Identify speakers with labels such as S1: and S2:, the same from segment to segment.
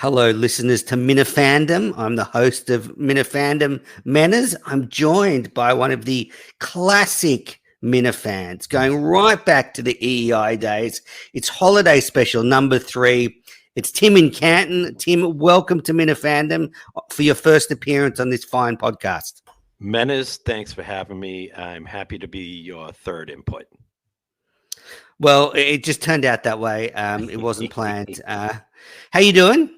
S1: Hello, listeners to Minifandom. I'm the host of Minifandom Manners. I'm joined by one of the classic Minifans, going right back to the EEI days. It's holiday special number 3. It's Tim in Canton. Tim, welcome to Minifandom for your first appearance on this fine podcast.
S2: Menace, thanks for having me. I'm happy to be your third input.
S1: Well, it just turned out that way. It wasn't planned. How you doing?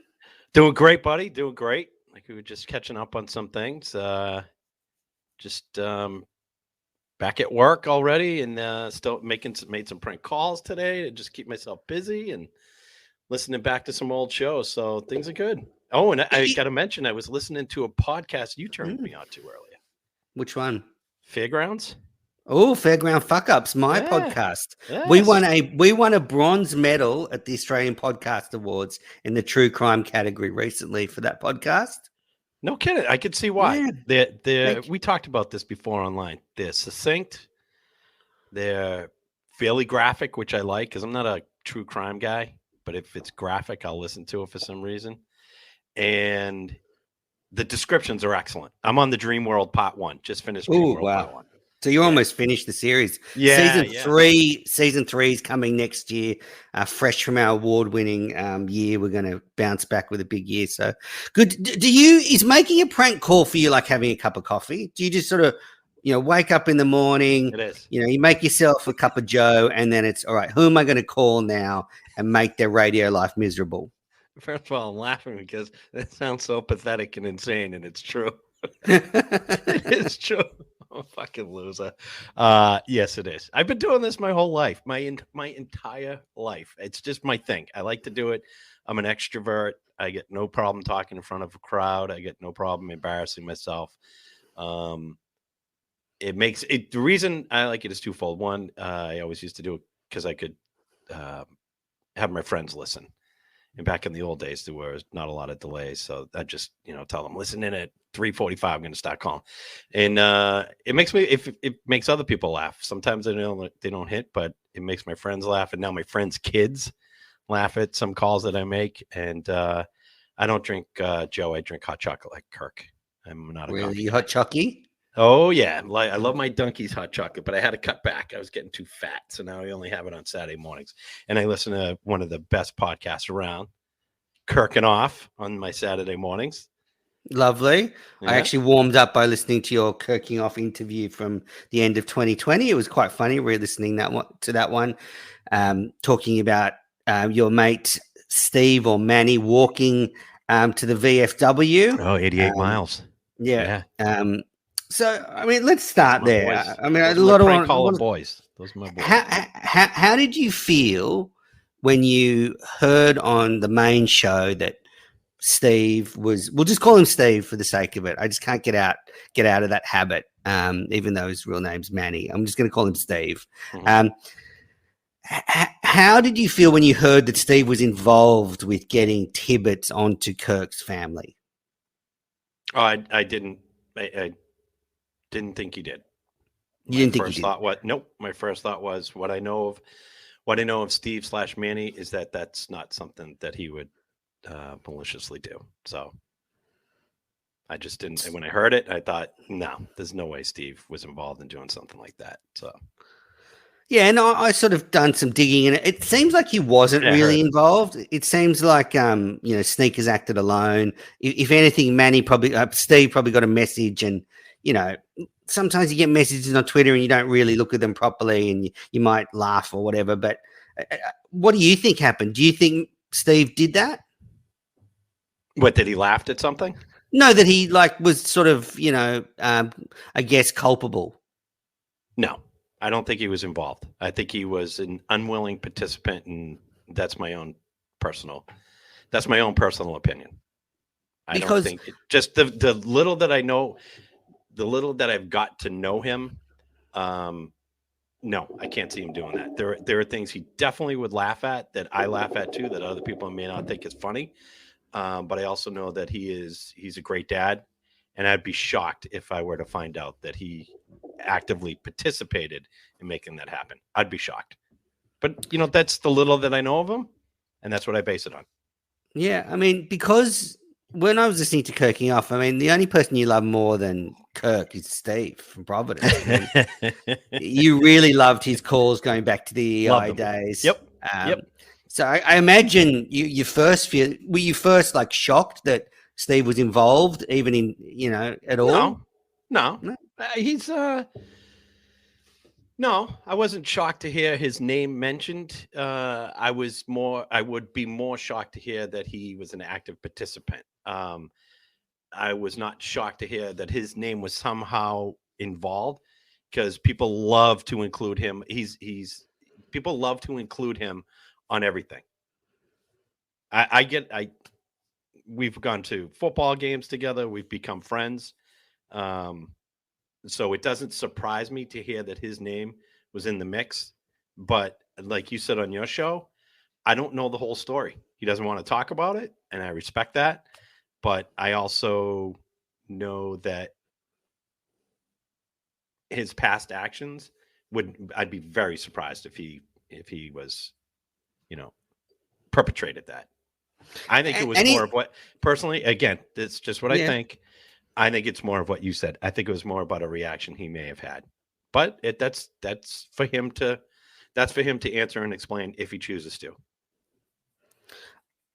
S2: Doing great, buddy. Doing great. Like we were just catching up on some things. Just back at work already, and still made some prank calls today to just keep myself busy and listening back to some old shows. So things are good. Oh, and I got to mention, I was listening to a podcast you turned me on to earlier.
S1: Which one?
S2: Fairgrounds.
S1: Oh, Fairground Fuck Ups, my podcast. Yes. We won a bronze medal at the Australian Podcast Awards in the true crime category recently for that podcast.
S2: No kidding. I could see why. Yeah. We talked about this before online. They're succinct. They're fairly graphic, which I like because I'm not a true crime guy. But if it's graphic, I'll listen to it for some reason. And the descriptions are excellent. I'm on the Dream World Part 1. Just finished Dream World Part 1.
S1: So you almost finished the series.
S2: Yeah,
S1: Season 3 is coming next year. Fresh from our award-winning year, we're going to bounce back with a big year. So good. Is making a prank call for you like having a cup of coffee? Do you just sort of, wake up in the morning?
S2: It is.
S1: You make yourself a cup of Joe, and then it's all right. Who am I going to call now and make their radio life miserable?
S2: First of all, I'm laughing because that sounds so pathetic and insane, and it's true. It's true. I'm a fucking loser. Yes, it is. I've been doing this my whole life, my entire life. It's just my thing. I like to do it. I'm an extrovert. I get no problem talking in front of a crowd. I get no problem embarrassing myself. The reason I like it is twofold. One, I always used to do it because I could have my friends listen. And back in the old days, there was not a lot of delays. So I just, tell them, listen in at 3:45, I'm going to start calling. And it makes other people laugh. Sometimes they don't hit, but it makes my friends laugh. And now my friends' kids laugh at some calls that I make. And I don't drink Joe. I drink hot chocolate like Kirk. I'm not a
S1: really hot chocolate.
S2: Oh, yeah. I love my Dunkies hot chocolate, but I had to cut back. I was getting too fat. So now I only have it on Saturday mornings. And I listen to one of the best podcasts around, Kirking Off, on my Saturday mornings.
S1: Lovely. Yeah. I actually warmed up by listening to your Kirking Off interview from the end of 2020. It was quite funny re-listening to that one, talking about your mate Steve or Manny walking to the VFW.
S2: Oh, 88 miles.
S1: Yeah. So, I mean, let's start there.
S2: Boys.
S1: I mean,
S2: those a lot of boys. Those are my boys.
S1: How did you feel when you heard on the main show that Steve was? We'll just call him Steve for the sake of it. I just can't get out of that habit, even though his real name's Manny. I'm just going to call him Steve. Mm-hmm. How did you feel when you heard that Steve was involved with getting Tibbetts onto Kirk's family?
S2: Oh, I didn't. I didn't think he did.
S1: You didn't think he did?
S2: Nope. My first thought was what I know of Steve / Manny is that that's not something that he would maliciously do. So I just didn't. When I heard it, I thought, no, there's no way Steve was involved in doing something like that. So.
S1: Yeah, and I sort of done some digging, and it seems like he wasn't really involved. It seems like Sneakers acted alone. If anything, Steve probably got a message, and sometimes you get messages on Twitter and you don't really look at them properly, and you might laugh or whatever. But what do you think happened? Do you think Steve did that?
S2: What, did he laughed at something?
S1: No, that he was sort of I guess culpable.
S2: No. I don't think he was involved. I think he was an unwilling participant, and that's my own personal opinion. I don't think just the little that I know, the little that I've got to know him. No, I can't see him doing that. There are things he definitely would laugh at that I laugh at too, that other people may not think is funny. But I also know that he's a great dad, and I'd be shocked if I were to find out that he actively participated in making that happen. I'd be shocked. But that's the little that I know of him, and that's what I base it on.
S1: Yeah, I mean, because when I was listening to Kirking Off, I mean, the only person you love more than Kirk is Steve from Providence. I mean, you really loved his calls going back to the
S2: Loved
S1: EI
S2: him.
S1: days.
S2: Yep. Yep.
S1: So I imagine you first were you first like shocked that Steve was involved, even in at all?
S2: No.
S1: No?
S2: He's No, I wasn't shocked to hear his name mentioned. I would be more shocked to hear that he was an active participant. I was not shocked to hear that his name was somehow involved because people love to include him. People love to include him on everything. We've gone to football games together. We've become friends. So it doesn't surprise me to hear that his name was in the mix. But like you said on your show, I don't know the whole story. He doesn't want to talk about it, and I respect that. But I also know that his past actions I'd be very surprised if he was, perpetrated that. I think it was more of what personally, again, that's just what I think. I think it's more of what you said. I think it was more about a reaction he may have had, but that's for him to answer and explain if he chooses to.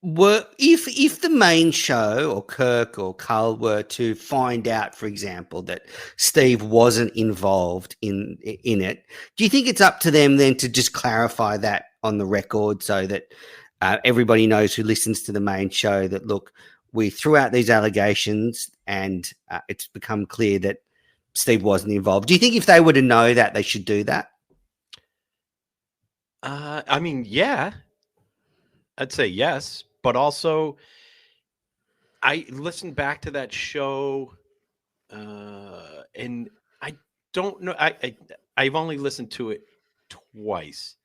S1: If the main show or Kirk or Carl were to find out, for example, that Steve wasn't involved in it, do you think it's up to them then to just clarify that on the record so that everybody knows who listens to the main show that, look, we threw out these allegations and it's become clear that Steve wasn't involved? Do you think if they were to know that, they should do that?
S2: I mean, yeah, I'd say yes, but also I listened back to that show, and I don't know. I've only listened to it twice,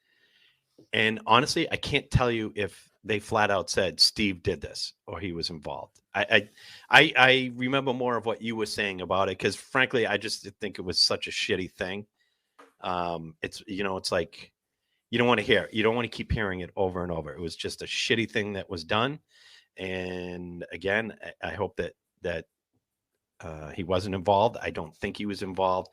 S2: and honestly, I can't tell you if they flat out said Steve did this or he was involved. I remember more of what you were saying about it because, frankly, I just think it was such a shitty thing. It's like you don't want to hear it. You don't want to keep hearing it over and over. It was just a shitty thing that was done. And again, I hope that he wasn't involved. I don't think he was involved.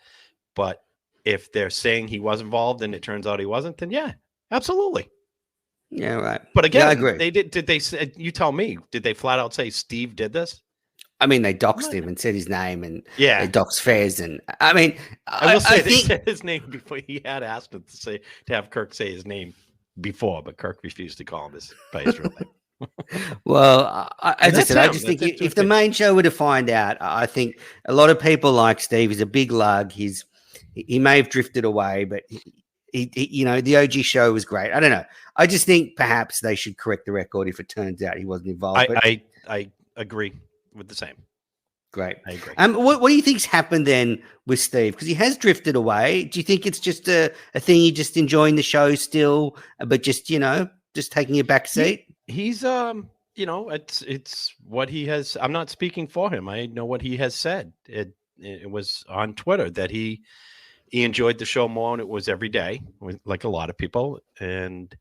S2: But if they're saying he was involved and it turns out he wasn't, then yeah, absolutely.
S1: Yeah, right.
S2: But again,
S1: I agree.
S2: Did they say, you tell me, did they flat out say Steve did this?
S1: I mean, they doxed him and said his name, and
S2: they
S1: doxed Fez, and I mean,
S2: I will say they said his name before. He had asked him to have Kirk say his name before, but Kirk refused to call him by his real name.
S1: Well, as I said, I just think if the main show were to find out, I think a lot of people like Steve. He's a big lug. He may have drifted away, but he the OG show was great. I don't know. I just think perhaps they should correct the record if it turns out he wasn't involved.
S2: I agree with the same.
S1: Great.
S2: I agree.
S1: What do you think's happened then with Steve? Because he has drifted away. Do you think it's just a thing? He just enjoying the show still, but just taking a back seat?
S2: He's it's what he has. I'm not speaking for him. I know what he has said. It was on Twitter that he enjoyed the show more, and it was every day, like a lot of people. And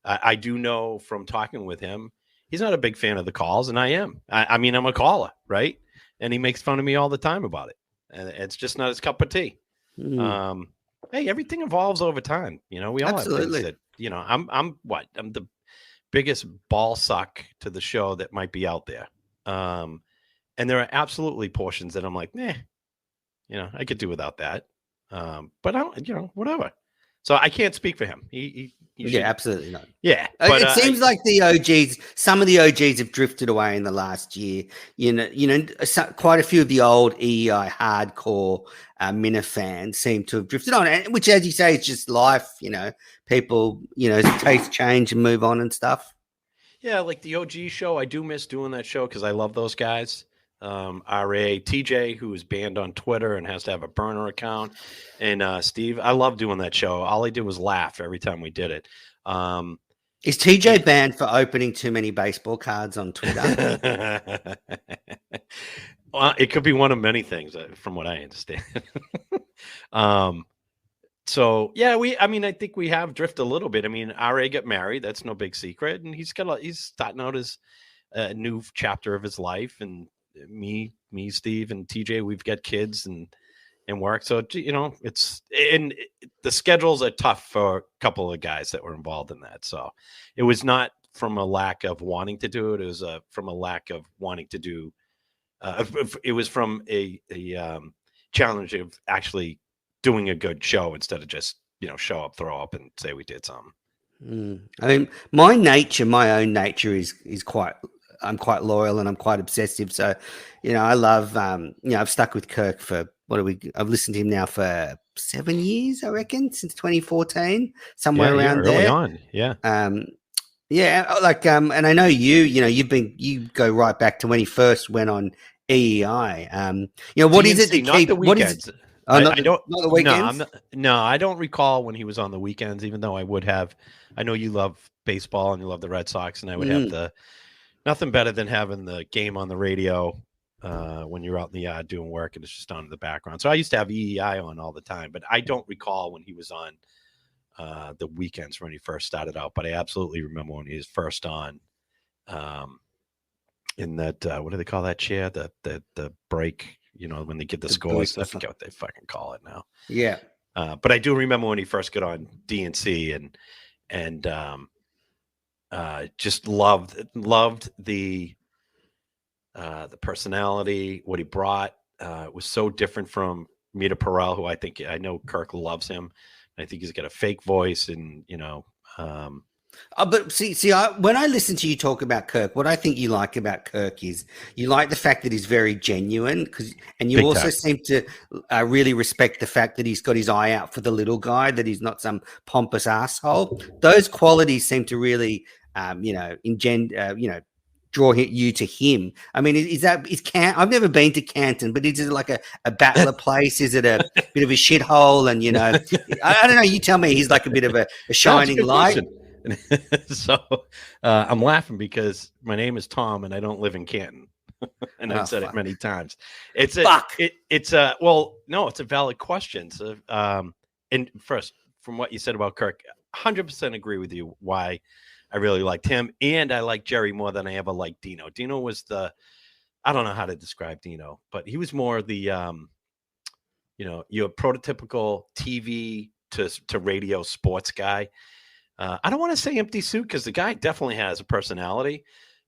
S2: I do know from talking with him, he's not a big fan of the calls, and I am. I mean, I'm a caller, right? And he makes fun of me all the time about it. And it's just not his cup of tea. Hey, everything evolves over time. We all
S1: Absolutely.
S2: have things that, I'm the biggest ball suck to the show that might be out there. And there are absolutely portions that I'm like, I could do without that. But I don't, whatever. So I can't speak for him. He
S1: absolutely not.
S2: Yeah,
S1: but it seems like the OGs, some of the OGs have drifted away in the last year. Quite a few of the old EI hardcore Minna fans seem to have drifted on, which, as you say, is just life. People, taste change and move on and stuff.
S2: Yeah, like the OG show, I do miss doing that show because I love those guys. RA, TJ, who is banned on Twitter and has to have a burner account, and Steve. I love doing that show. All he did was laugh every time we did it.
S1: Is TJ banned for opening too many baseball cards on Twitter?
S2: Well, it could be one of many things, from what I understand. So yeah, I think we have drifted a little bit. I mean, RA got married. That's no big secret, and he's starting out as a new chapter of his life. And me, Steve, and TJ, we've got kids and work. So, the schedules are tough for a couple of guys that were involved in that. So it was not from a lack of wanting to do it. It was from a lack of wanting to do. It was from a challenge of actually doing a good show instead of just, show up, throw up, and say we did something.
S1: I mean, my own nature is quite. I'm quite loyal and I'm quite obsessive. So, I love. I've stuck with Kirk for I've listened to him now for 7 years, I reckon, since 2014, somewhere around
S2: early
S1: there.
S2: on, yeah.
S1: And I know you go right back to when he first went on EEI. What is it that
S2: not the weekends?
S1: Not the weekends.
S2: No, I don't recall when he was on the weekends, even though I would have. I know you love baseball and you love the Red Sox, and I would have nothing better than having the game on the radio when you're out in the yard doing work and it's just on in the background. So I used to have EEI on all the time, but I don't recall when he was on the weekends when he first started out. But I absolutely remember when he was first on in that, what do they call that chair? The break, when they get the scores. I forget what they fucking call it now.
S1: Yeah.
S2: But I do remember when he first got on DNC and just loved the personality, what he brought. It was so different from Mita Perel, who I know Kirk loves him. I think he's got a fake voice, and
S1: but when I listen to you talk about Kirk, what I think you like about Kirk is you like the fact that he's very genuine, and you also seem to really respect the fact that he's got his eye out for the little guy, that he's not some pompous asshole. Those qualities seem to really, draw you to him. I mean, is I've never been to Canton, but is it like a battler place? Is it a bit of a shithole? And I don't know. You tell me. He's like a bit of a shining light.
S2: So I'm laughing because my name is Tom and I don't live in Canton. And I've said it many times. It's a valid question. So, and first, from what you said about Kirk, 100% agree with you why I really liked him. And I like Jerry more than I ever liked Dino. Dino was I don't know how to describe Dino, but he was more the, your prototypical TV to radio sports guy. I don't want to say empty suit because the guy definitely has a personality,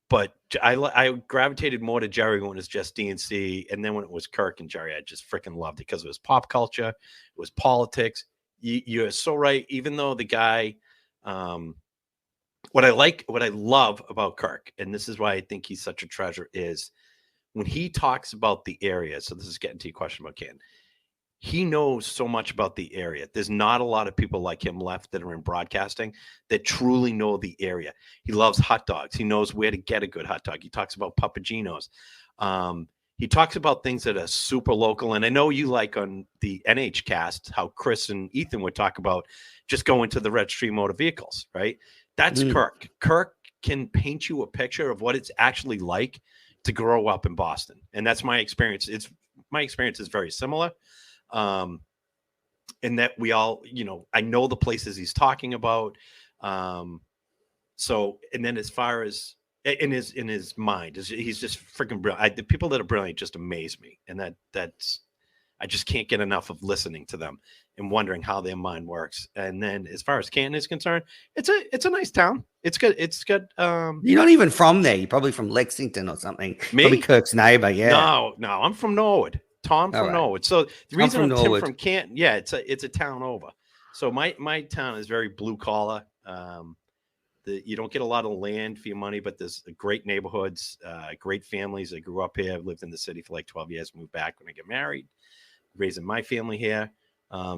S2: but I gravitated more to Jerry when it was just DNC. And then when it was Kirk and Jerry, I just freaking loved it because it was pop culture. It was politics. You're so right. Even though the guy, what I love about Kirk, and this is why I think he's such a treasure, is when he talks about the area. So this is getting to your question about Canton. He knows so much about the area. There's not a lot of people like him left that are in broadcasting that truly know the area. He loves hot dogs. He knows where to get a good hot dog. He talks about Papagenos. He talks about things that are super local. And I know you like on the NH cast how Chris and Ethan would talk about just going to the registry of motor vehicles, right? That's Kirk. Kirk can paint you a picture of what it's actually like to grow up in Boston. And that's my experience. My experience is very similar. In that we all, I know the places he's talking about. So, and then as far as in his mind, he's just freaking brilliant. The people that are brilliant just amaze me. And that's, I just can't get enough of listening to them and wondering how their mind works. And then as far as Canton is concerned, it's a nice town. It's good. It's good.
S1: You're not even from there. You're probably from Lexington or something.
S2: Me?
S1: Probably Kirk's neighbor. Yeah.
S2: No, I'm from Norwood. Tom from Norwood. So the reason I'm Tim from Canton, it's a town over. So my town is very blue collar. You don't get a lot of land for your money, but there's great neighborhoods, great families. I grew up here. I've lived in the city for like 12 years, moved back when I get married. Raising my family here.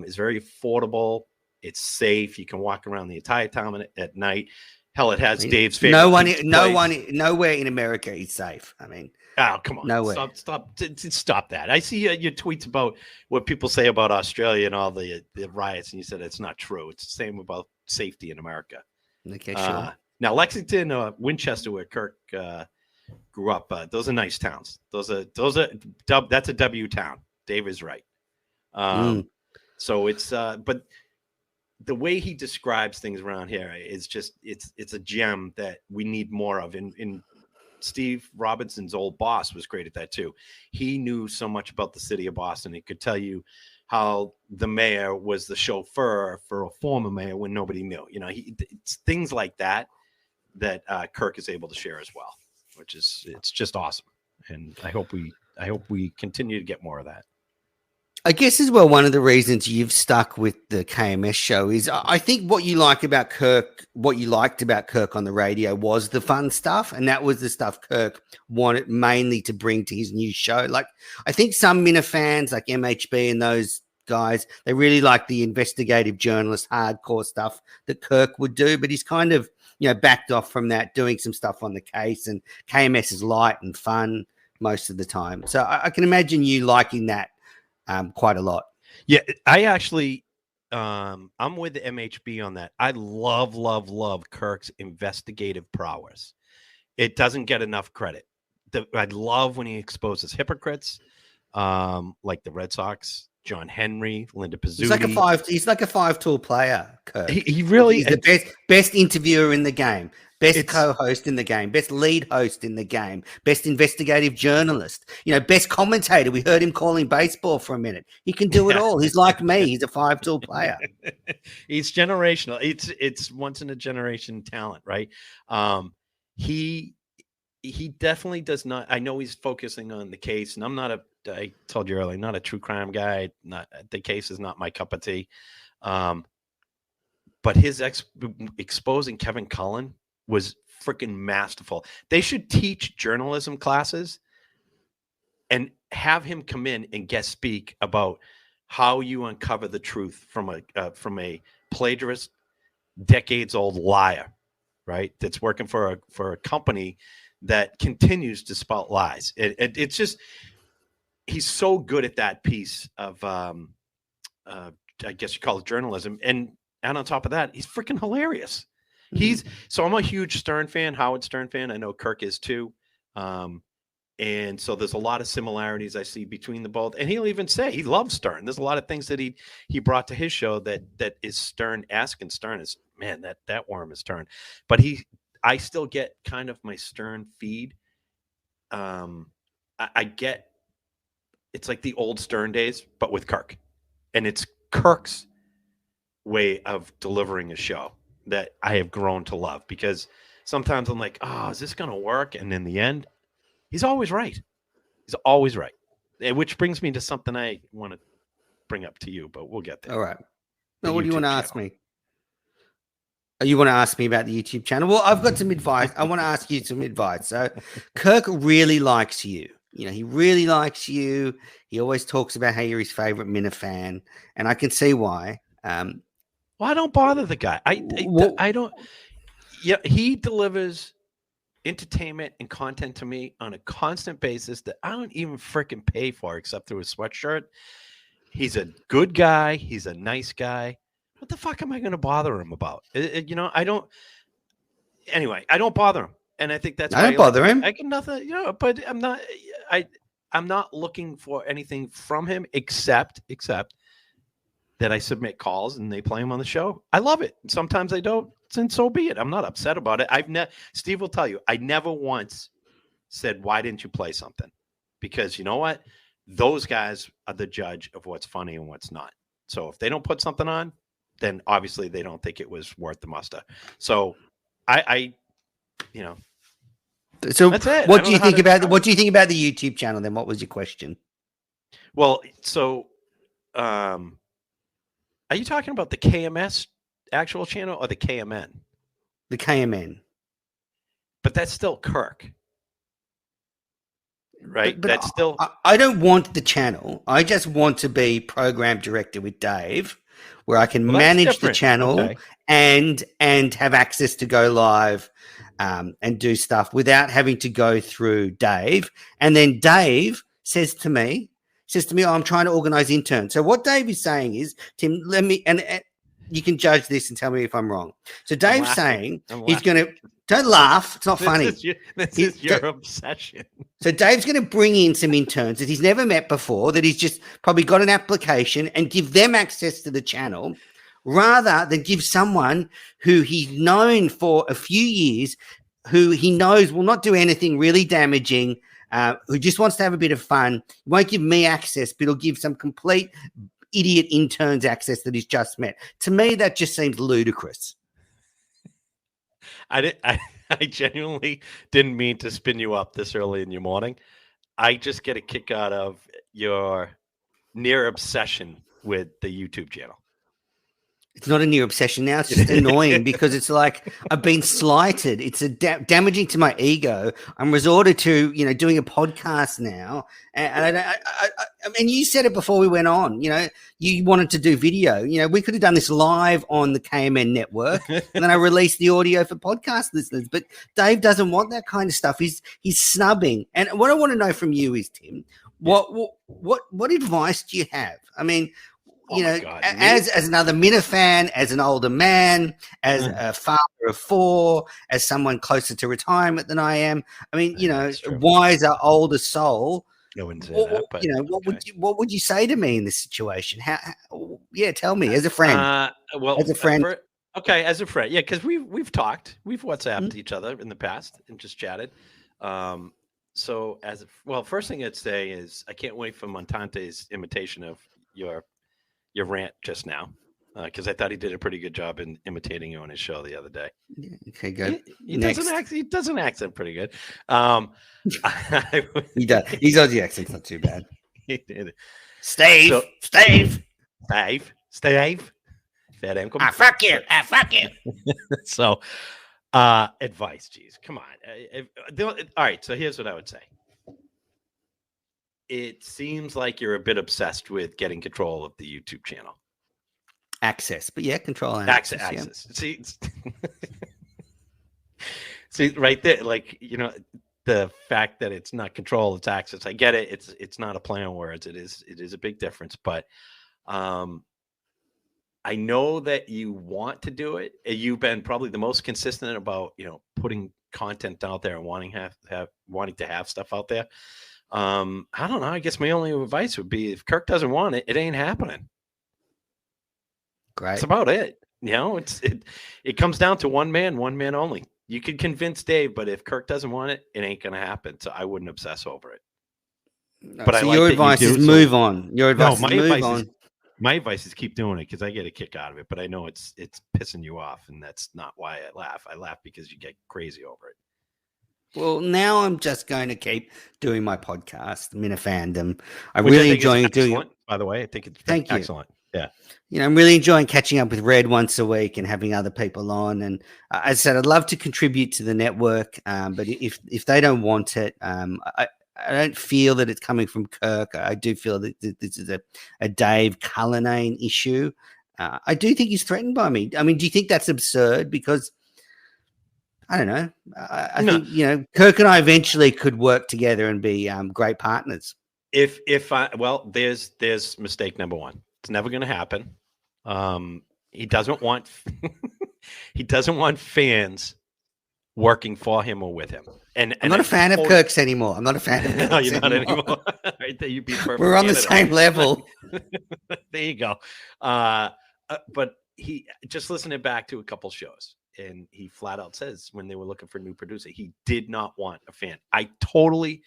S2: Is very affordable. It's safe. You can walk around the entire town at night. Hell, it has Dave's favorite.
S1: Nowhere in America is safe. I mean,
S2: oh, come on. Nowhere. Stop that. I see your tweets about what people say about Australia and all the riots, and you said it's not true. It's the same about safety in America.
S1: Okay, sure.
S2: Now, Lexington, Winchester, where Kirk grew up, those are nice towns. That's a W town. Dave is right. So it's but the way he describes things around here is just it's a gem that we need more of in Steve Robinson's old boss was great at that too. He knew so much about the city of Boston. He could tell you how the mayor was the chauffeur for a former mayor when nobody knew. It's things like that Kirk is able to share as well, which is it's just awesome. And I hope we continue to get more of that.
S1: I guess as well, one of the reasons you've stuck with the KMS show is I think what you liked about Kirk on the radio was the fun stuff. And that was the stuff Kirk wanted mainly to bring to his new show. Like, I think some Minna fans like MHB and those guys, they really like the investigative journalist hardcore stuff that Kirk would do, but he's kind of, backed off from that, doing some stuff on the case, and KMS is light and fun most of the time. So I can imagine you liking that quite a lot.
S2: Yeah, I actually, I'm with the MHB on that. I love Kirk's investigative prowess. It doesn't get enough credit. I love when he exposes hypocrites, like the Red Sox, John Henry, Linda Pizzuti.
S1: He's like a five-tool player, Kirk.
S2: He really
S1: is the best interviewer in the game. Best co-host in the game, best lead host in the game, best investigative journalist, best commentator. We heard him calling baseball for a minute. He can do it all. He's like me. He's a five-tool player.
S2: He's generational. It's once in a generation talent, right? He definitely does not. I know he's focusing on the case, and I told you earlier, not a true crime guy. The case is not my cup of tea. But his exposing Kevin Cullen was freaking masterful. They should teach journalism classes and have him come in and guest speak about how you uncover the truth from a plagiarist, decades-old liar, right? That's working for a company that continues to spout lies. It's just, he's so good at that piece of, I guess you call it journalism. And on top of that, he's freaking hilarious. So I'm a huge Stern fan, Howard Stern fan. I know Kirk is too. And so there's a lot of similarities I see between the both. And he'll even say he loves Stern. There's a lot of things that he brought to his show that is Stern-esque, and Stern is, man, that worm is Stern. But I still get kind of my Stern feed. I get, it's like the old Stern days, but with Kirk. And it's Kirk's way of delivering a show that I have grown to love, because sometimes I'm like, oh, is this going to work? And in the end, he's always right. He's always right. Which brings me to something I want to bring up to you, but we'll get there.
S1: All right. Now, what do you want to ask me? You want to ask me about the YouTube channel? Well, I've got some advice. I want to ask you some advice. So Kirk really likes you. He really likes you. He always talks about how you're his favorite Minna fan, and I can see why.
S2: Well, I don't bother the guy. I don't. Yeah, he delivers entertainment and content to me on a constant basis that I don't even freaking pay for, except through a sweatshirt. He's a good guy. He's a nice guy. What the fuck am I going to bother him about? I don't. Anyway, I don't bother him, and I think that's why
S1: I don't bother him.
S2: I can nothing, but I'm not. I'm not looking for anything from him except that I submit calls and they play them on the show. I love it. Sometimes I don't, and so be it. I'm not upset about it. Steve will tell you, I never once said, why didn't you play something? Because you know what? Those guys are the judge of what's funny and what's not. So if they don't put something on, then obviously they don't think it was worth the muster. So
S1: So
S2: that's it.
S1: What do you think about the YouTube channel then? What was your question?
S2: Well, so are you talking about the KMS actual channel or the KMN?
S1: The KMN.
S2: But that's still Kirk. Right?
S1: But
S2: that's still.
S1: I don't want the channel. I just want to be program director with Dave, where I can manage the channel and have access to go live and do stuff without having to go through Dave. And then Dave says to me, oh, I'm trying to organize interns. So what Dave is saying is, Tim, let me, and you can judge this and tell me if I'm wrong. So Dave's saying he's going to, don't laugh. It's not funny.
S2: This is your obsession.
S1: So Dave's going to bring in some interns that he's never met before, that he's just probably got an application, and give them access to the channel, rather than give someone who he's known for a few years, who he knows will not do anything really damaging, who just wants to have a bit of fun, won't give me access, but he'll give some complete idiot interns access that he's just met. To me, that just seems ludicrous.
S2: I genuinely didn't mean to spin you up this early in your morning. I just get a kick out of your near obsession with the YouTube channel.
S1: It's not a near obsession now. It's just annoying because it's like I've been slighted. It's damaging to my ego. I'm resorted to, doing a podcast now. And I mean, you said it before we went on. You wanted to do video. We could have done this live on the KMN network, and then I released the audio for podcast listeners. But Dave doesn't want that kind of stuff. He's snubbing. And what I want to know from you is, Tim, what advice do you have? I mean, as another Minifan, as an older man, as a father of 4, as someone closer to retirement than I am. I mean, wiser, older soul.
S2: I wouldn't say that, but
S1: what would you say to me in this situation? Tell me as a friend. As a friend.
S2: As a friend, yeah, because we've talked, we've WhatsApped each other in the past and just chatted. So first thing I'd say is I can't wait for Montante's imitation of your rant just now, because I thought he did a pretty good job in imitating you on his show the other day.
S1: Yeah, okay, good.
S2: He does an accent pretty good.
S1: He does. His Aussie accent's not too bad.
S2: He did.
S1: Steve.
S2: Fair damn.
S1: I fuck you.
S2: So, advice, geez, come on. All right, so here's what I would say. It seems like you're a bit obsessed with getting control of the YouTube channel.
S1: Access, but control and
S2: access. Yeah. See, right there, like, the fact that it's not control, it's access. I get it. It's not a play on words. It is a big difference, but I know that you want to do it. You've been probably the most consistent about, putting content out there and wanting to have stuff out there. I don't know. I guess my only advice would be if Kirk doesn't want it, it ain't happening.
S1: Great.
S2: That's about it. It comes down to one man only. You can convince Dave, but if Kirk doesn't want it, it ain't going to happen. So I wouldn't obsess over it.
S1: No, but your advice is move on. Your advice is move on.
S2: My advice is keep doing it because I get a kick out of it, but I know it's pissing you off, and that's not why I laugh. I laugh because you get crazy over it.
S1: Well, now I'm just going to keep doing my podcast, Minifandom. I'm really enjoying doing it.
S2: By the way, I think it's excellent. Yeah.
S1: I'm really enjoying catching up with Red once a week and having other people on. And as I said, I'd love to contribute to the network. But if they don't want it, I don't feel that it's coming from Kirk. I do feel that this is a Dave Cullinane issue. I do think he's threatened by me. I mean, do you think that's absurd? Because I don't know. I think, Kirk and I eventually could work together and be great partners.
S2: There's mistake number one. It's never going to happen. He doesn't want fans working for him or with him. And
S1: I'm not a fan of Kirk's anymore. I'm not a fan of Kirk's
S2: No, you're not anymore. Right there, you'd be perfect.
S1: We're on the same level.
S2: There you go. But he just listening back to a couple shows. And he flat out says when they were looking for a new producer, he did not want a fan. I totally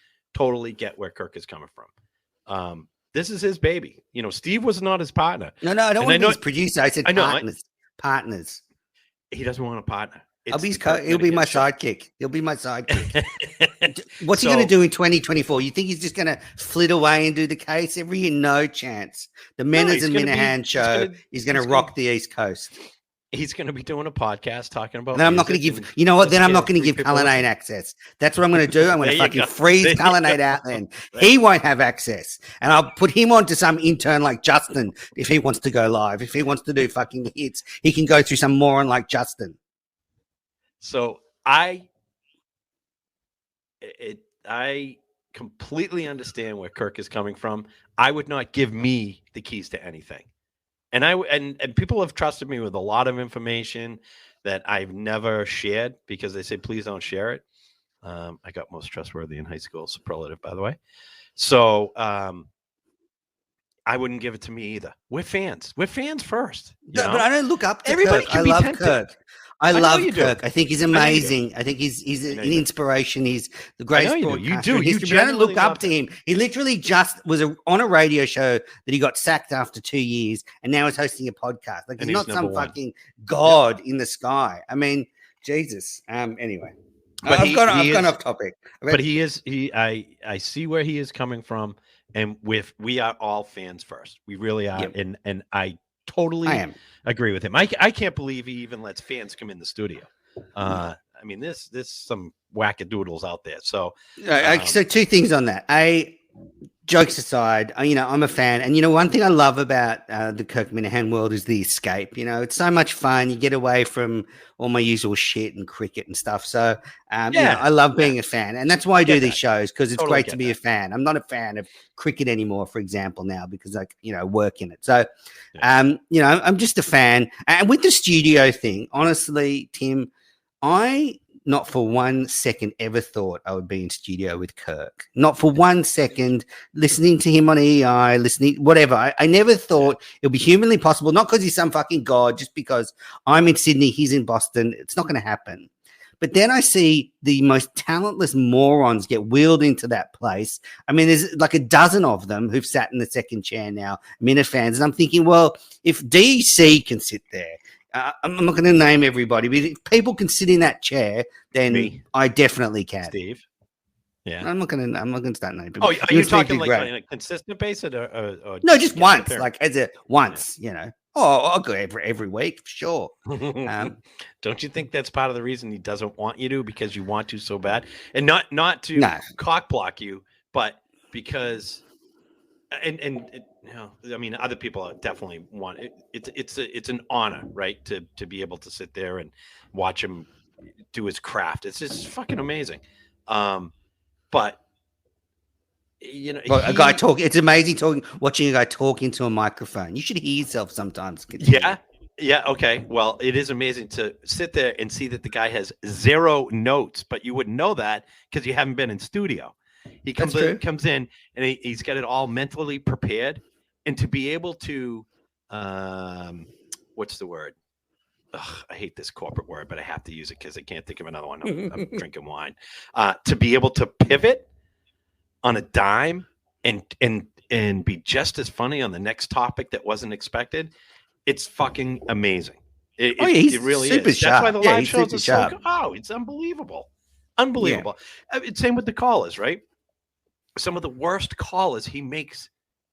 S2: get where Kirk is coming from. This is his baby. Steve was not his partner.
S1: No, I don't want to be his producer. I said partners. Partners.
S2: He doesn't want a partner.
S1: He'll be my sidekick. He'll be my sidekick. What's he going to do in 2024? You think he's just going to flit away and do the case? No chance. The Menners and Minahan show is going to rock the East Coast.
S2: He's going to be doing a podcast talking about.
S1: Then I'm not going to give. You know what? Then I'm not going to give Cullinane access. That's what I'm going to do. I'm going to fucking freeze Cullinane out. Then he won't have access, and I'll put him on to some intern like Justin if he wants to go live. If he wants to do fucking hits, he can go through some moron like Justin.
S2: So I completely understand where Kirk is coming from. I would not give me the keys to anything. And people have trusted me with a lot of information that I've never shared because they say, please don't share it. I got most trustworthy in high school, superlative, by the way. So I wouldn't give it to me either. We're fans. We're fans first.
S1: But I don't look up to Kirk. I love Kirk. I
S2: know
S1: love
S2: you
S1: Kirk.
S2: do.
S1: I think he's amazing. I think he's an inspiration. He's the greatest broadcaster in history. But I don't look up to him. He literally just was on a radio show that he got sacked after 2 years, and now is hosting a podcast. Like, he's not some fucking god in the sky. I mean, Jesus. Anyway, but I've gone off topic.
S2: But I see where he is coming from, and we are all fans first. We really are, and I totally agree with him. I can't believe he even lets fans come in the studio. I mean, there's some wackadoodles out there. So,
S1: so two things on that. Jokes aside, I'm a fan, and one thing I love about the Kirk Minahan world is the escape. It's so much fun. You get away from all my usual shit and cricket and stuff. So, I love being a fan, and that's why I do these shows, because it's great to be a fan. I'm not a fan of cricket anymore, for example, now, because I work in it. So, I'm just a fan. And with the studio thing, honestly, Tim, I not for 1 second ever thought I would be in studio with Kirk. Not for 1 second, listening to him on EI, whatever. I never thought it would be humanly possible, not because he's some fucking god, just because I'm in Sydney, he's in Boston. It's not going to happen. But then I see the most talentless morons get wheeled into that place. I mean, there's like a dozen of them who've sat in the second chair now, Minifans. And I'm thinking, well, if DC can sit there, I'm not going to name everybody, but if people can sit in that chair, then I definitely can.
S2: Steve. Yeah.
S1: I'm not going to start naming people.
S2: Oh, are you talking like on a consistent basis or
S1: no, just once, like once, Oh, I'll go every week, sure.
S2: Don't you think that's part of the reason he doesn't want you to, because you want to so bad, and not to cock block you, but because, I mean, other people definitely want it. It's an honor, right, to be able to sit there and watch him do his craft. It's just fucking amazing. But
S1: a guy talking. It's amazing watching a guy talk into a microphone. You should hear yourself sometimes.
S2: Yeah. Okay. Well, it is amazing to sit there and see that the guy has 0 notes, but you wouldn't know that because you haven't been in studio. He comes in and he's got it all mentally prepared, and to be able to, what's the word? Ugh, I hate this corporate word, but I have to use it because I can't think of another one. I'm drinking wine. To be able to pivot on a dime and be just as funny on the next topic that wasn't expected, it's fucking amazing. It really super is.
S1: Sharp.
S2: That's why the live shows are so good. Oh, it's unbelievable. Unbelievable. Yeah. Same with the callers, right? Some of the worst callers he makes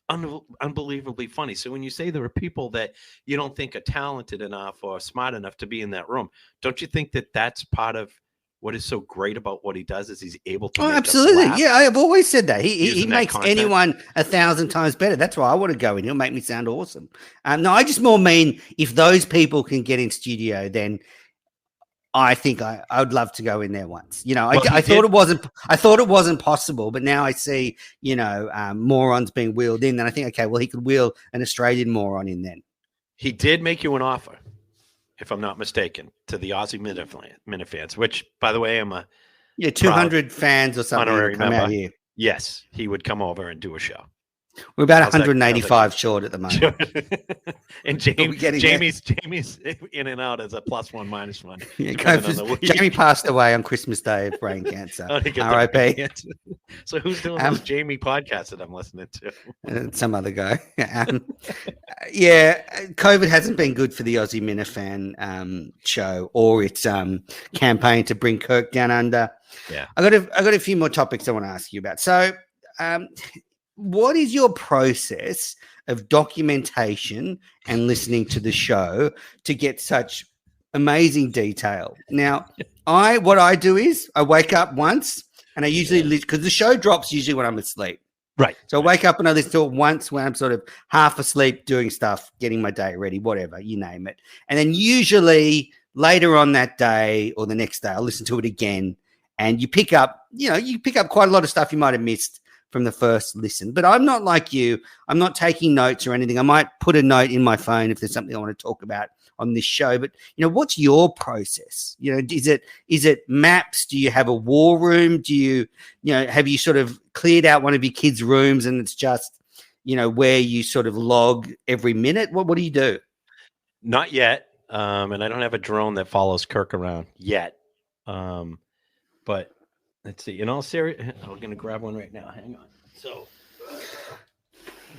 S2: unbelievably funny. So when you say there are people that you don't think are talented enough or smart enough to be in that room, don't you think that that's part of what is so great about what he does, is he's able to make
S1: absolutely
S2: us laugh?
S1: Yeah, I've always said that he makes anyone 1,000 times better. That's why I want to go in. He'll make me sound awesome. No, I just more mean if those people can get in studio, then I think I would love to go in there once. I thought it wasn't possible, but now I see, morons being wheeled in, and I think, okay, well, he could wheel an Australian moron in then.
S2: He did make you an offer, if I'm not mistaken, to the Aussie Minifans, which, by the way, I'm a
S1: 200 fans or something come out here.
S2: Yes, he would come over and do a show.
S1: We're about 185 short at the moment.
S2: And Jamie's in and out as a +1, -1.
S1: Yeah, Jamie passed away on Christmas Day of brain cancer. R.I.P.
S2: So who's doing those Jamie podcasts that I'm listening to?
S1: Some other guy. COVID hasn't been good for the Aussie Minifan show or its campaign to bring Kirk down under.
S2: Yeah,
S1: I got a few more topics I want to ask you about. So, what is your process of documentation and listening to the show to get such amazing detail? Now, what I do is I wake up once and I usually because the show drops usually when I'm asleep.
S2: Right.
S1: So I wake up and I listen to it once when I'm sort of half asleep, doing stuff, getting my day ready, whatever, you name it. And then usually later on that day or the next day, I'll listen to it again. And you pick up quite a lot of stuff you might have missed from the first listen. But I'm not like you. I'm not taking notes or anything. I might put a note in my phone if there's something I want to talk about on this show. But, what's your process? Is it maps? Do you have a war room? Do you, have you sort of cleared out one of your kids' rooms and it's just, where you sort of log every minute? What do you do?
S2: Not yet. And I don't have a drone that follows Kirk around yet. But let's see. In all serious, I'm going to grab one right now. Hang on. So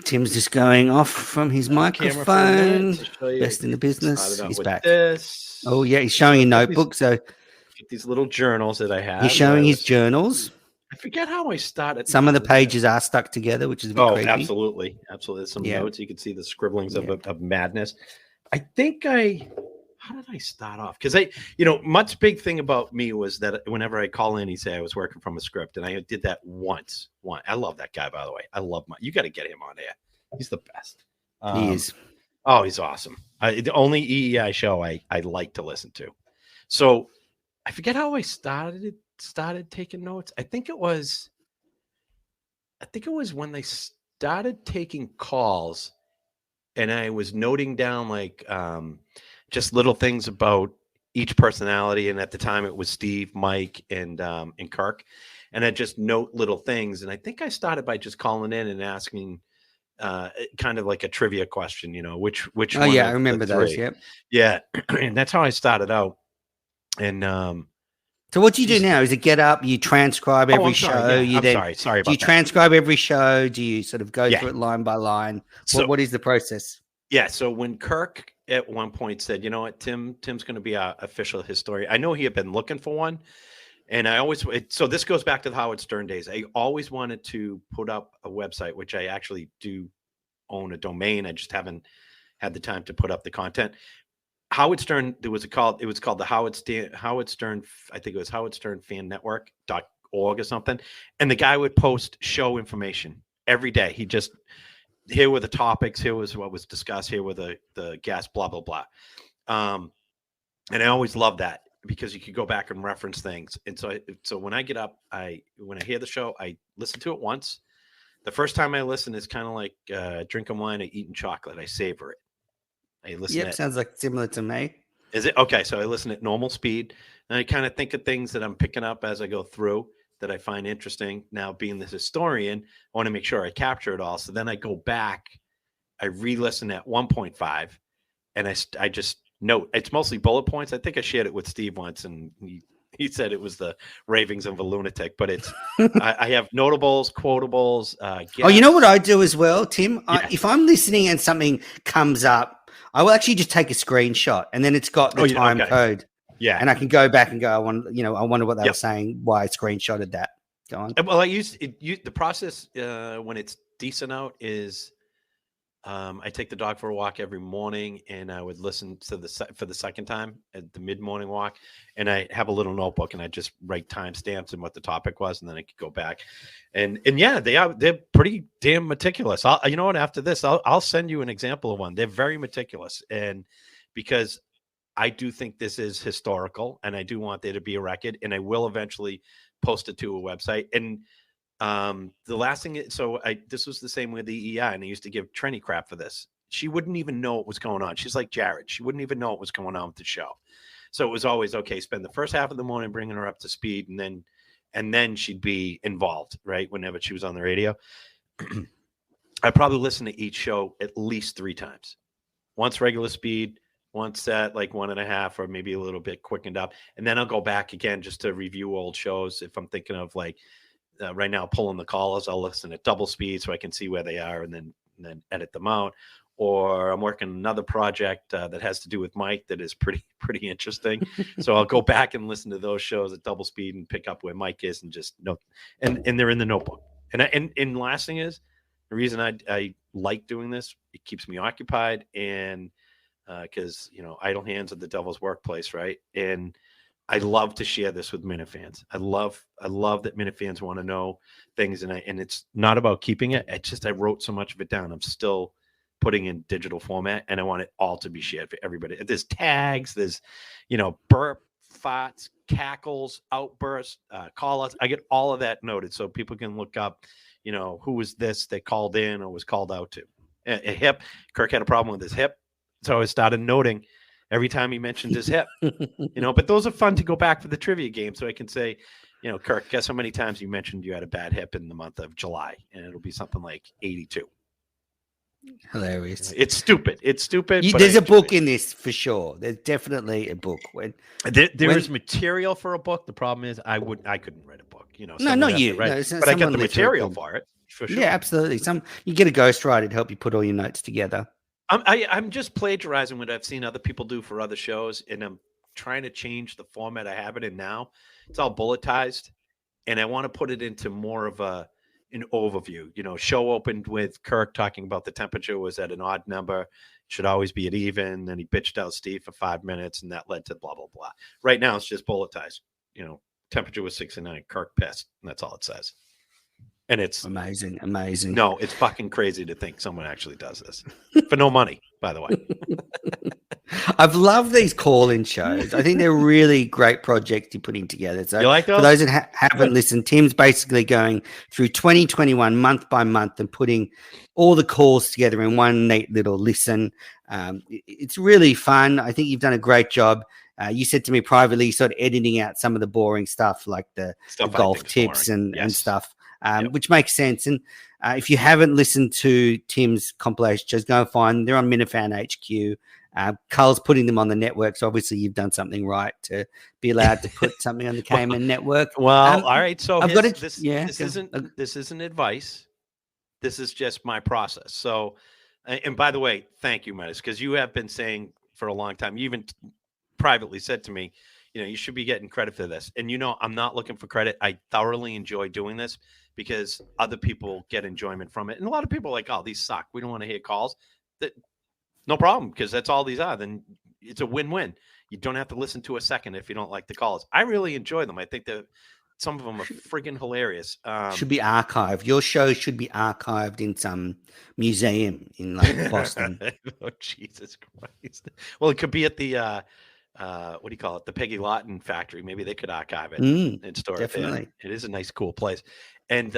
S1: Tim's just going off from his microphone. Best in the business. He's back.
S2: This.
S1: Oh, yeah. He's showing a notebook. Get
S2: these little journals that I have.
S1: He's showing his journals.
S2: I forget how I started.
S1: Some of the pages are stuck together, which is a bit creepy.
S2: Absolutely. There's some notes. You can see the scribblings of madness. I think how did I start off? Because much big thing about me was that whenever I call in, he say I was working from a script, and I did that once. I love that guy, by the way. I love you got to get him on there. He's the best.
S1: He is.
S2: Oh, he's awesome. The only EEI show I like to listen to. So I forget how I started taking notes. I think it was when they started taking calls, and I was noting down just little things about each personality. And at the time it was Steve, Mike, and Kirk. And I just note little things. And I think I started by just calling in and asking kind of like a trivia question, which
S1: Oh, yeah, I remember those. Yep.
S2: Yeah. And that's how I started out. And
S1: so what do you do now? Is it get up, you transcribe every show?
S2: Yeah. Sorry about that.
S1: Do you transcribe every show? Do you sort of go through it line by line? What is the process?
S2: Yeah. So when Kirk at one point said, you know what, Tim's going to be our official historian. I know he had been looking for one. And so this goes back to the Howard Stern days. I always wanted to put up a website, which I actually do own a domain. I just haven't had the time to put up the content. Howard Stern, it was called the Howard Stern, I think it was Howard Stern Fan Network.org or something. And the guy would post show information every day. He just, here were the topics, here was what was discussed, here were the guests, blah, blah, blah. And I always loved that because you could go back and reference things. And so when I get up, when I hear the show, I listen to it once. The first time I listen is kind of like drinking wine or eating chocolate. I savor it. I listen.
S1: Sounds like similar to me.
S2: Is it? Okay. So I listen at normal speed and I kind of think of things that I'm picking up as I go through that I find interesting. Now, being the historian, I want to make sure I capture it all. So then I go back, I re-listen at 1.5 and I just note. It's mostly bullet points. I think I shared it with Steve once and he said it was the ravings of a lunatic, but it's, I have notables, quotables.
S1: Oh, you know what I do as well, Tim? Yeah. If I'm listening and something comes up, I will actually just take a screenshot and then it's got the time code.
S2: Yeah.
S1: And I can go back and go, I wonder what they were saying, why I screenshotted that. Go on.
S2: Well, the process when it's decent out is I take the dog for a walk every morning and I would listen to for the second time at the mid-morning walk. And I have a little notebook and I just write timestamps and what the topic was. And then I could go back and yeah, they're pretty damn meticulous. You know what, after this, I'll send you an example of one. They're very meticulous. And because I do think this is historical and I do want there to be a record and I will eventually post it to a website. And the last thing, this was the same with the EI, and I used to give Trenny crap for this. She wouldn't even know what was going on. She's like Jared. She wouldn't even know what was going on with the show. So it was always, okay, spend the first half of the morning bringing her up to speed, and then she'd be involved, right? Whenever she was on the radio. I probably listened to each show at least 3 times. Once regular speed, once at like 1.5, or maybe a little bit quickened up. And then I'll go back again just to review old shows. If I'm thinking of like, right now, pulling the callers, I'll listen at double speed so I can see where they are and then edit them out. Or I'm working another project that has to do with Mike that is pretty interesting. So I'll go back and listen to those shows at double speed and pick up where Mike is and just note. And they're in the notebook. And last thing is, the reason I like doing this, it keeps me occupied and because idle hands are the devil's workplace, right? And I love to share this with Minute fans. I love that Minute fans want to know things, and it's not about keeping it. It's just I wrote so much of it down. I'm still putting in digital format, and I want it all to be shared for everybody. There's tags, there's burp, farts, cackles, outbursts, call outs. I get all of that noted so people can look up, who was this that called in or was called out to. A hip. Kirk had a problem with his hip, so I started noting every time he mentioned his hip, but those are fun to go back for the trivia game. So I can say, Kirk, guess how many times you mentioned you had a bad hip in the month of July? And it'll be something like 82.
S1: Hilarious.
S2: It's stupid. It's stupid. But
S1: There's a book in this for sure. There's definitely a book.
S2: There's material for a book. The problem is I couldn't write a book.
S1: No, not you.
S2: But I got the material for it. For sure.
S1: Yeah, absolutely. You get a ghostwriter to help you put all your notes together.
S2: I'm just plagiarizing what I've seen other people do for other shows, and I'm trying to change the format I have it in now. It's all bulletized, and I want to put it into more of an overview. Show opened with Kirk talking about the temperature was at an odd number, should always be at even. Then he bitched out Steve for 5 minutes, and that led to blah blah blah. Right now, it's just bulletized. Temperature was 69. Kirk pissed, and that's all it says. And it's
S1: amazing.
S2: No, it's fucking crazy to think someone actually does this for no money, by the way.
S1: I've loved these call-in shows. I think they're really great projects you're putting together. So
S2: you like those?
S1: For those that haven't listened, Tim's basically going through 2021 month by month and putting all the calls together in one neat little listen. It's really fun. I think you've done a great job. You said to me privately, you started editing out some of the boring stuff like the golf tips and stuff. Which makes sense. And if you haven't listened to Tim's compilation shows, go and find them. They're on Minifan HQ. Carl's putting them on the network, so obviously you've done something right to be allowed to put something on the Cayman network.
S2: Well, all right. So
S1: I've got it.
S2: This isn't advice. This is just my process. So, and by the way, thank you, Metis, because you have been saying for a long time. You even privately said to me, you should be getting credit for this. And I'm not looking for credit. I thoroughly enjoy doing this because other people get enjoyment from it. And a lot of people are like, oh, these suck. We don't want to hear calls. No problem, because that's all these are. Then it's a win-win. You don't have to listen to a second if you don't like the calls. I really enjoy them. I think that some of them are friggin' hilarious.
S1: Should be archived. Your show should be archived in some museum in Boston.
S2: Oh, Jesus Christ. Well, it could be at the what do you call it? The Peggy Lawton factory. Maybe they could archive it and store it there. It is a nice, cool place. And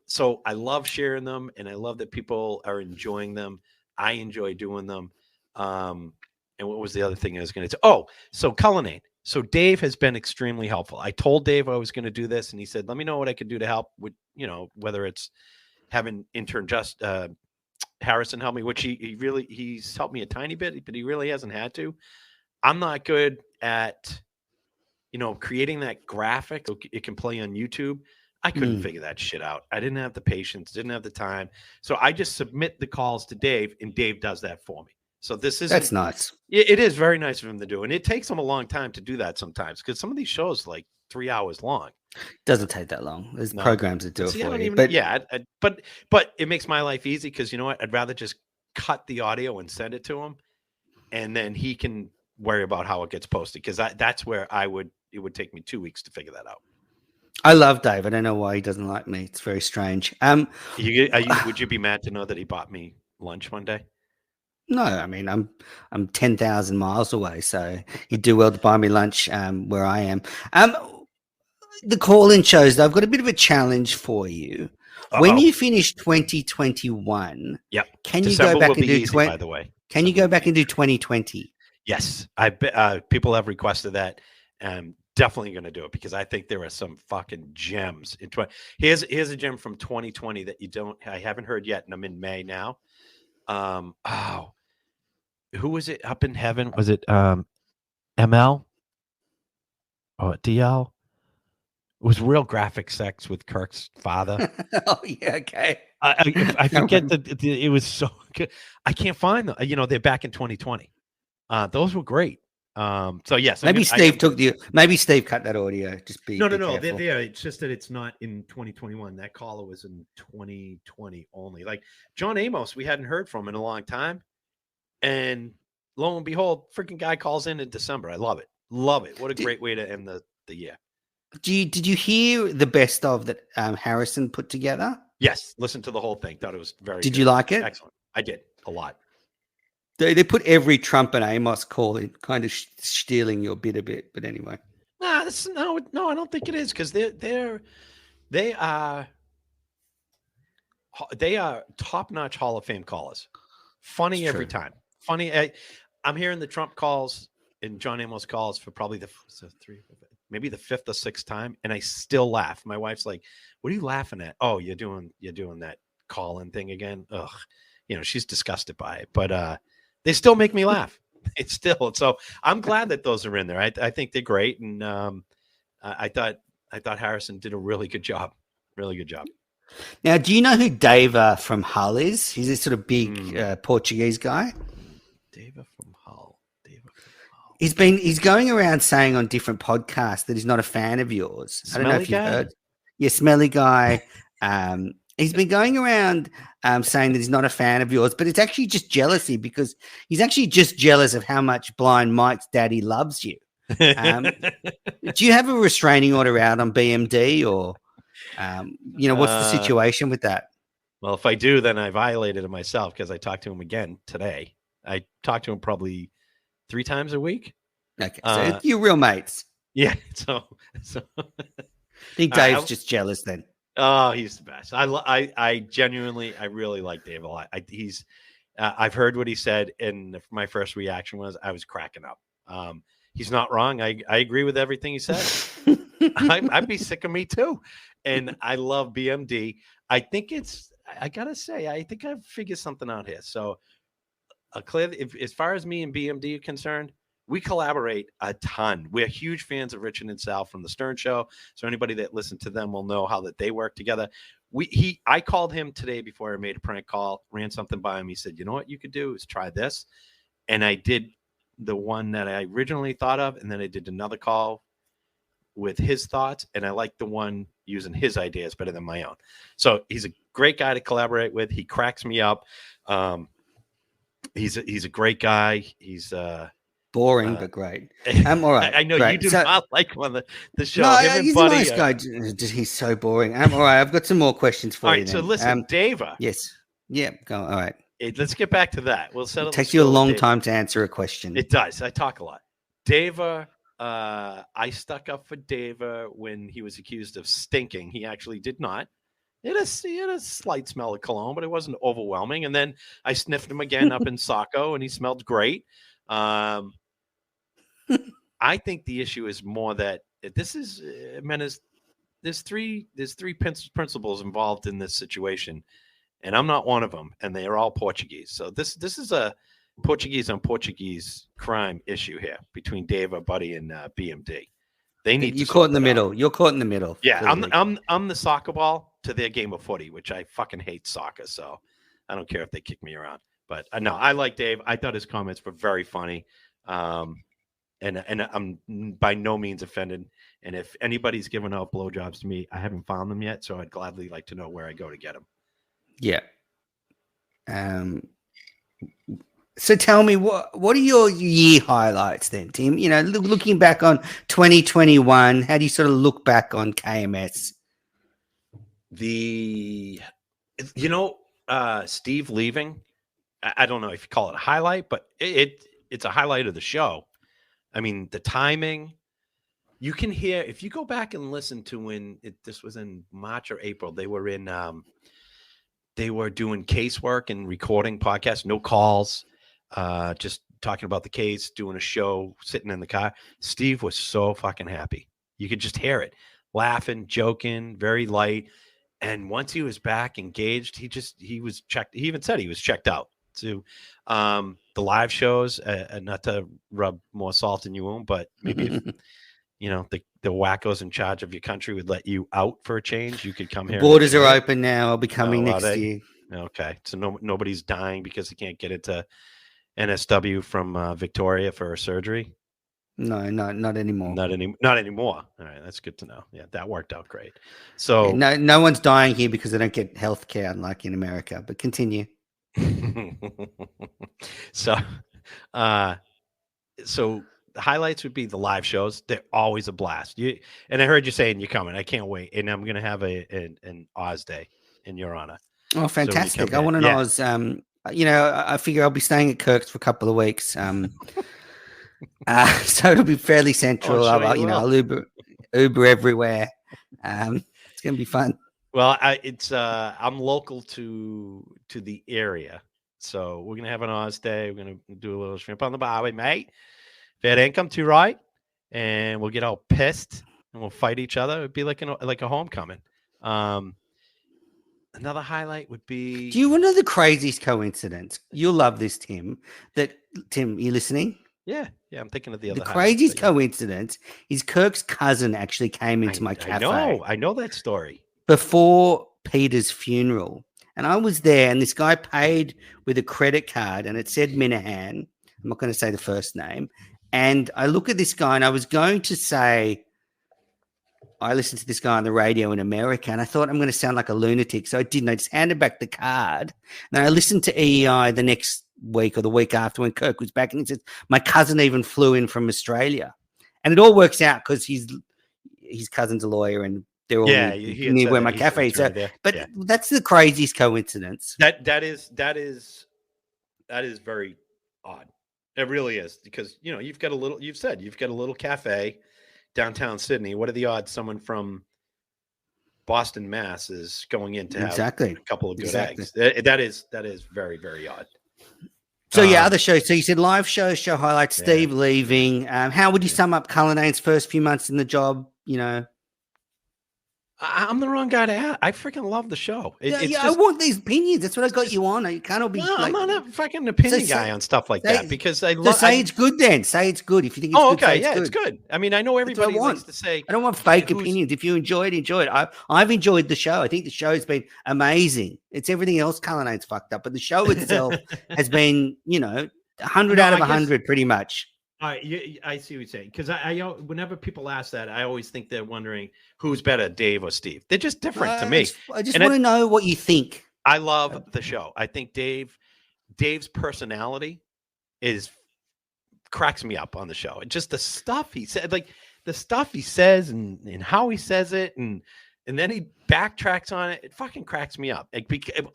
S2: so I love sharing them, and I love that people are enjoying them. I enjoy doing them. And what was the other thing I was going to say? Oh, so Cullinane. So Dave has been extremely helpful. I told Dave I was going to do this, and he said, let me know what I could do to help with, whether it's having intern Harrison help me, which he's helped me a tiny bit, but he really hasn't had to. I'm not good at, creating that graphic so it can play on YouTube. I couldn't figure that shit out. I didn't have the patience, didn't have the time. So I just submit the calls to Dave, and Dave does that for me. So that's
S1: nice.
S2: It is very nice of him to do. And it takes him a long time to do that sometimes, because some of these shows like 3 hours long.
S1: Doesn't take that long. There's programs that do it for you.
S2: But it makes my life easy, because you know what? I'd rather just cut the audio and send it to him, and then he can worry about how it gets posted, because that's where it would take me 2 weeks to figure that out.
S1: I love Dave. I don't know why he doesn't like me. It's very strange.
S2: Would you be mad to know that he bought me lunch one day?
S1: No, I mean, I'm 10,000 miles away, so he'd do well to buy me lunch where I am. The call-in shows, though, I've got a bit of a challenge for you. Uh-oh. When you finish 2021, can you go back and do 20? By the way, can you go back and do 2020?
S2: Yes, I bet people have requested that. Definitely going to do it, because I think there are some fucking gems in 20. Here's a gem from 2020 that I haven't heard yet, and I'm in May now. Who was it up in heaven? Was it ML or DL? It was Real Graphic Sex with Kirk's father.
S1: Oh yeah, okay.
S2: I forget it was so good. I can't find them. They're back in 2020. Those were great. So yes,
S1: maybe Steve cut that audio. Just be
S2: no. They're there. It's just that it's not in 2021. That caller was in 2020 only. Like John Amos, we hadn't heard from in a long time, and lo and behold, freaking guy calls in December. I love it. What a great way to end the year.
S1: Did you hear the best of that Harrison put together?
S2: Yes, listen to the whole thing. Thought it was very.
S1: Did you like it?
S2: Excellent. I did a lot.
S1: They put every Trump and Amos call in, kind of stealing your bit a bit. But anyway,
S2: no, I don't think it is, because they are top-notch Hall of Fame callers. Funny every time. Funny. I'm hearing the Trump calls and John Amos calls for probably maybe the fifth or sixth time, and I still laugh. My wife's like, "What are you laughing at?" Oh, you're doing that call-in thing again. Ugh. she's disgusted by it, but they still make me laugh. It's still, so I'm glad that those are in there. I think they're great, and I thought Harrison did a really good job. Really good job.
S1: Now, do you know who Dava from Hull is? He's this sort of big Portuguese guy.
S2: Dava from Hull.
S1: He's going around saying on different podcasts that he's not a fan of yours. I don't know if you've heard. Yeah, smelly guy. He's been going around saying that he's not a fan of yours, but it's actually just jealousy, because he's actually just jealous of how much Blind Mike's daddy loves you. Do you have a restraining order out on BMD, or what's the situation with that?
S2: Well, if I do, then I violated it myself, because I talked to him again today. I talked to him probably 3 times a week.
S1: Okay, so you're real mates.
S2: Yeah. So
S1: I think Dave's just jealous then.
S2: Oh, he's the best. I genuinely, I really like Dave a lot. I've heard what he said, and my first reaction was I was cracking up. He's not wrong. I agree with everything he said. I'd be sick of me too. And I love BMD. I think I gotta say, I think I've figured something out here. So as far as me and BMD are concerned, we collaborate a ton. We're huge fans of Richard and Sal from the Stern Show. So anybody that listened to them will know how that they work together. I called him today before I made a prank call, ran something by him. He said, you know what you could do is try this. And I did the one that I originally thought of. And then I did another call with his thoughts. And I like the one using his ideas better than my own. So he's a great guy to collaborate with. He cracks me up. He's a great guy. He's
S1: boring, but great. I'm all right.
S2: I know great. You do not like him on the show.
S1: No, he's a nice guy. He's so boring. I'm all right. I've got some more questions for you.
S2: All right, so listen, Dava.
S1: Yes. Yeah, go. All right.
S2: Let's get back to that. We'll settle.
S1: It takes you a long time to answer a question.
S2: It does. I talk a lot. Dava, I stuck up for Dava when he was accused of stinking. He actually did not. He had a slight smell of cologne, but it wasn't overwhelming. And then I sniffed him again up in Saco, and he smelled great. I think the issue is more that this is there's three principles involved in this situation, and I'm not one of them, and they are all Portuguese. So this is a Portuguese on Portuguese crime issue here between Dava, Buddy, and BMD. They need.
S1: You're caught in the middle. You're caught in the middle.
S2: Yeah, I'm the soccer ball to their game of footy, which I fucking hate soccer, so I don't care if they kick me around. But no, I like Dave. I thought his comments were very funny, and I'm by no means offended. And if anybody's giving out blowjobs to me, I haven't found them yet, so I'd gladly like to know where I go to get them.
S1: Yeah. So tell me, what are your year highlights then, Tim? Looking back on 2021, how do you sort of look back on KMS?
S2: Steve leaving, I don't know if you call it a highlight, but it's a highlight of the show. I mean, the timing, you can hear, if you go back and listen to when this was in March or April, they were doing casework and recording podcasts, no calls, just talking about the case, doing a show, sitting in the car. Steve was so fucking happy. You could just hear it, laughing, joking, very light. And once he was back engaged, he was checked. He even said he was checked out to the live shows, not to rub more salt in your wound, but maybe if, the wackos in charge of your country would let you out for a change, you could come here.
S1: Borders are open now. I'll be coming next year.
S2: Okay. So nobody's dying because they can't get into NSW from Victoria for a surgery.
S1: No, not anymore.
S2: Not anymore. All right, that's good to know. Yeah, that worked out great. So
S1: no one's dying here because they don't get health care, unlike in America. But continue.
S2: So the highlights would be the live shows. They're always a blast. And I heard you saying you're coming. I can't wait. And I'm going to have an Oz day in your honor.
S1: Oh, fantastic! I want an Oz. I figure I'll be staying at Kirk's for a couple of weeks. So it'll be fairly central. I'll Uber everywhere. It's gonna be fun.
S2: Well, I'm local to the area, so we're gonna have an Oz day. We're gonna do a little shrimp on the barbie, mate. Fair income too, right? And we'll get all pissed and we'll fight each other. It'd be like a homecoming. Another highlight would be.
S1: Do you want to know the craziest coincidence? You'll love this, Tim. Tim, you listening?
S2: Yeah, I'm thinking of the
S1: The
S2: other highlights.
S1: craziest coincidence is Kirk's cousin actually came into my cafe.
S2: I know that story.
S1: Before Peter's funeral. And I was there, and this guy paid with a credit card, and it said Minahan. I'm not going to say the first name. And I look at this guy, and I was going to say, I listened to this guy on the radio in America, and I thought I'm going to sound like a lunatic. So I didn't. I just handed back the card. And I listened to EEI the next week or the week after when Kirk was back, and he said, my cousin even flew in from Australia. And it all works out because his cousin's a lawyer, and they're all near where my cafe is. So, but that's the craziest coincidence.
S2: That is very odd. It really is, because you've got a little cafe downtown Sydney. What are the odds someone from Boston, Mass is going in to have a couple of good eggs? That is very, very odd.
S1: So other shows. So you said live shows, show highlights, Steve leaving. How would you sum up Cullinane's first few months in the job?
S2: I'm the wrong guy to ask. I freaking love the show.
S1: I want these opinions. That's what I got you on. You can't all be.
S2: I'm not a fucking opinion guy on stuff like that, because I love.
S1: Say it's good. Then say it's good. If you think it's good,
S2: okay, it's good. I mean, I know everybody likes to say.
S1: I don't want fake opinions. If you enjoy it. I've enjoyed the show. I think the show's been amazing. It's everything else Cullinane's fucked up, but the show itself has been, 100 out of 100, pretty much.
S2: All right, I see what you're saying, because I whenever people ask that, I always think they're wondering who's better, Dave or Steve. They're just different to me.
S1: I just want to know what you think.
S2: I love the show. I think Dave's personality cracks me up on the show. Just the stuff he said, like the stuff he says and how he says it, and then he backtracks on it. It fucking cracks me up.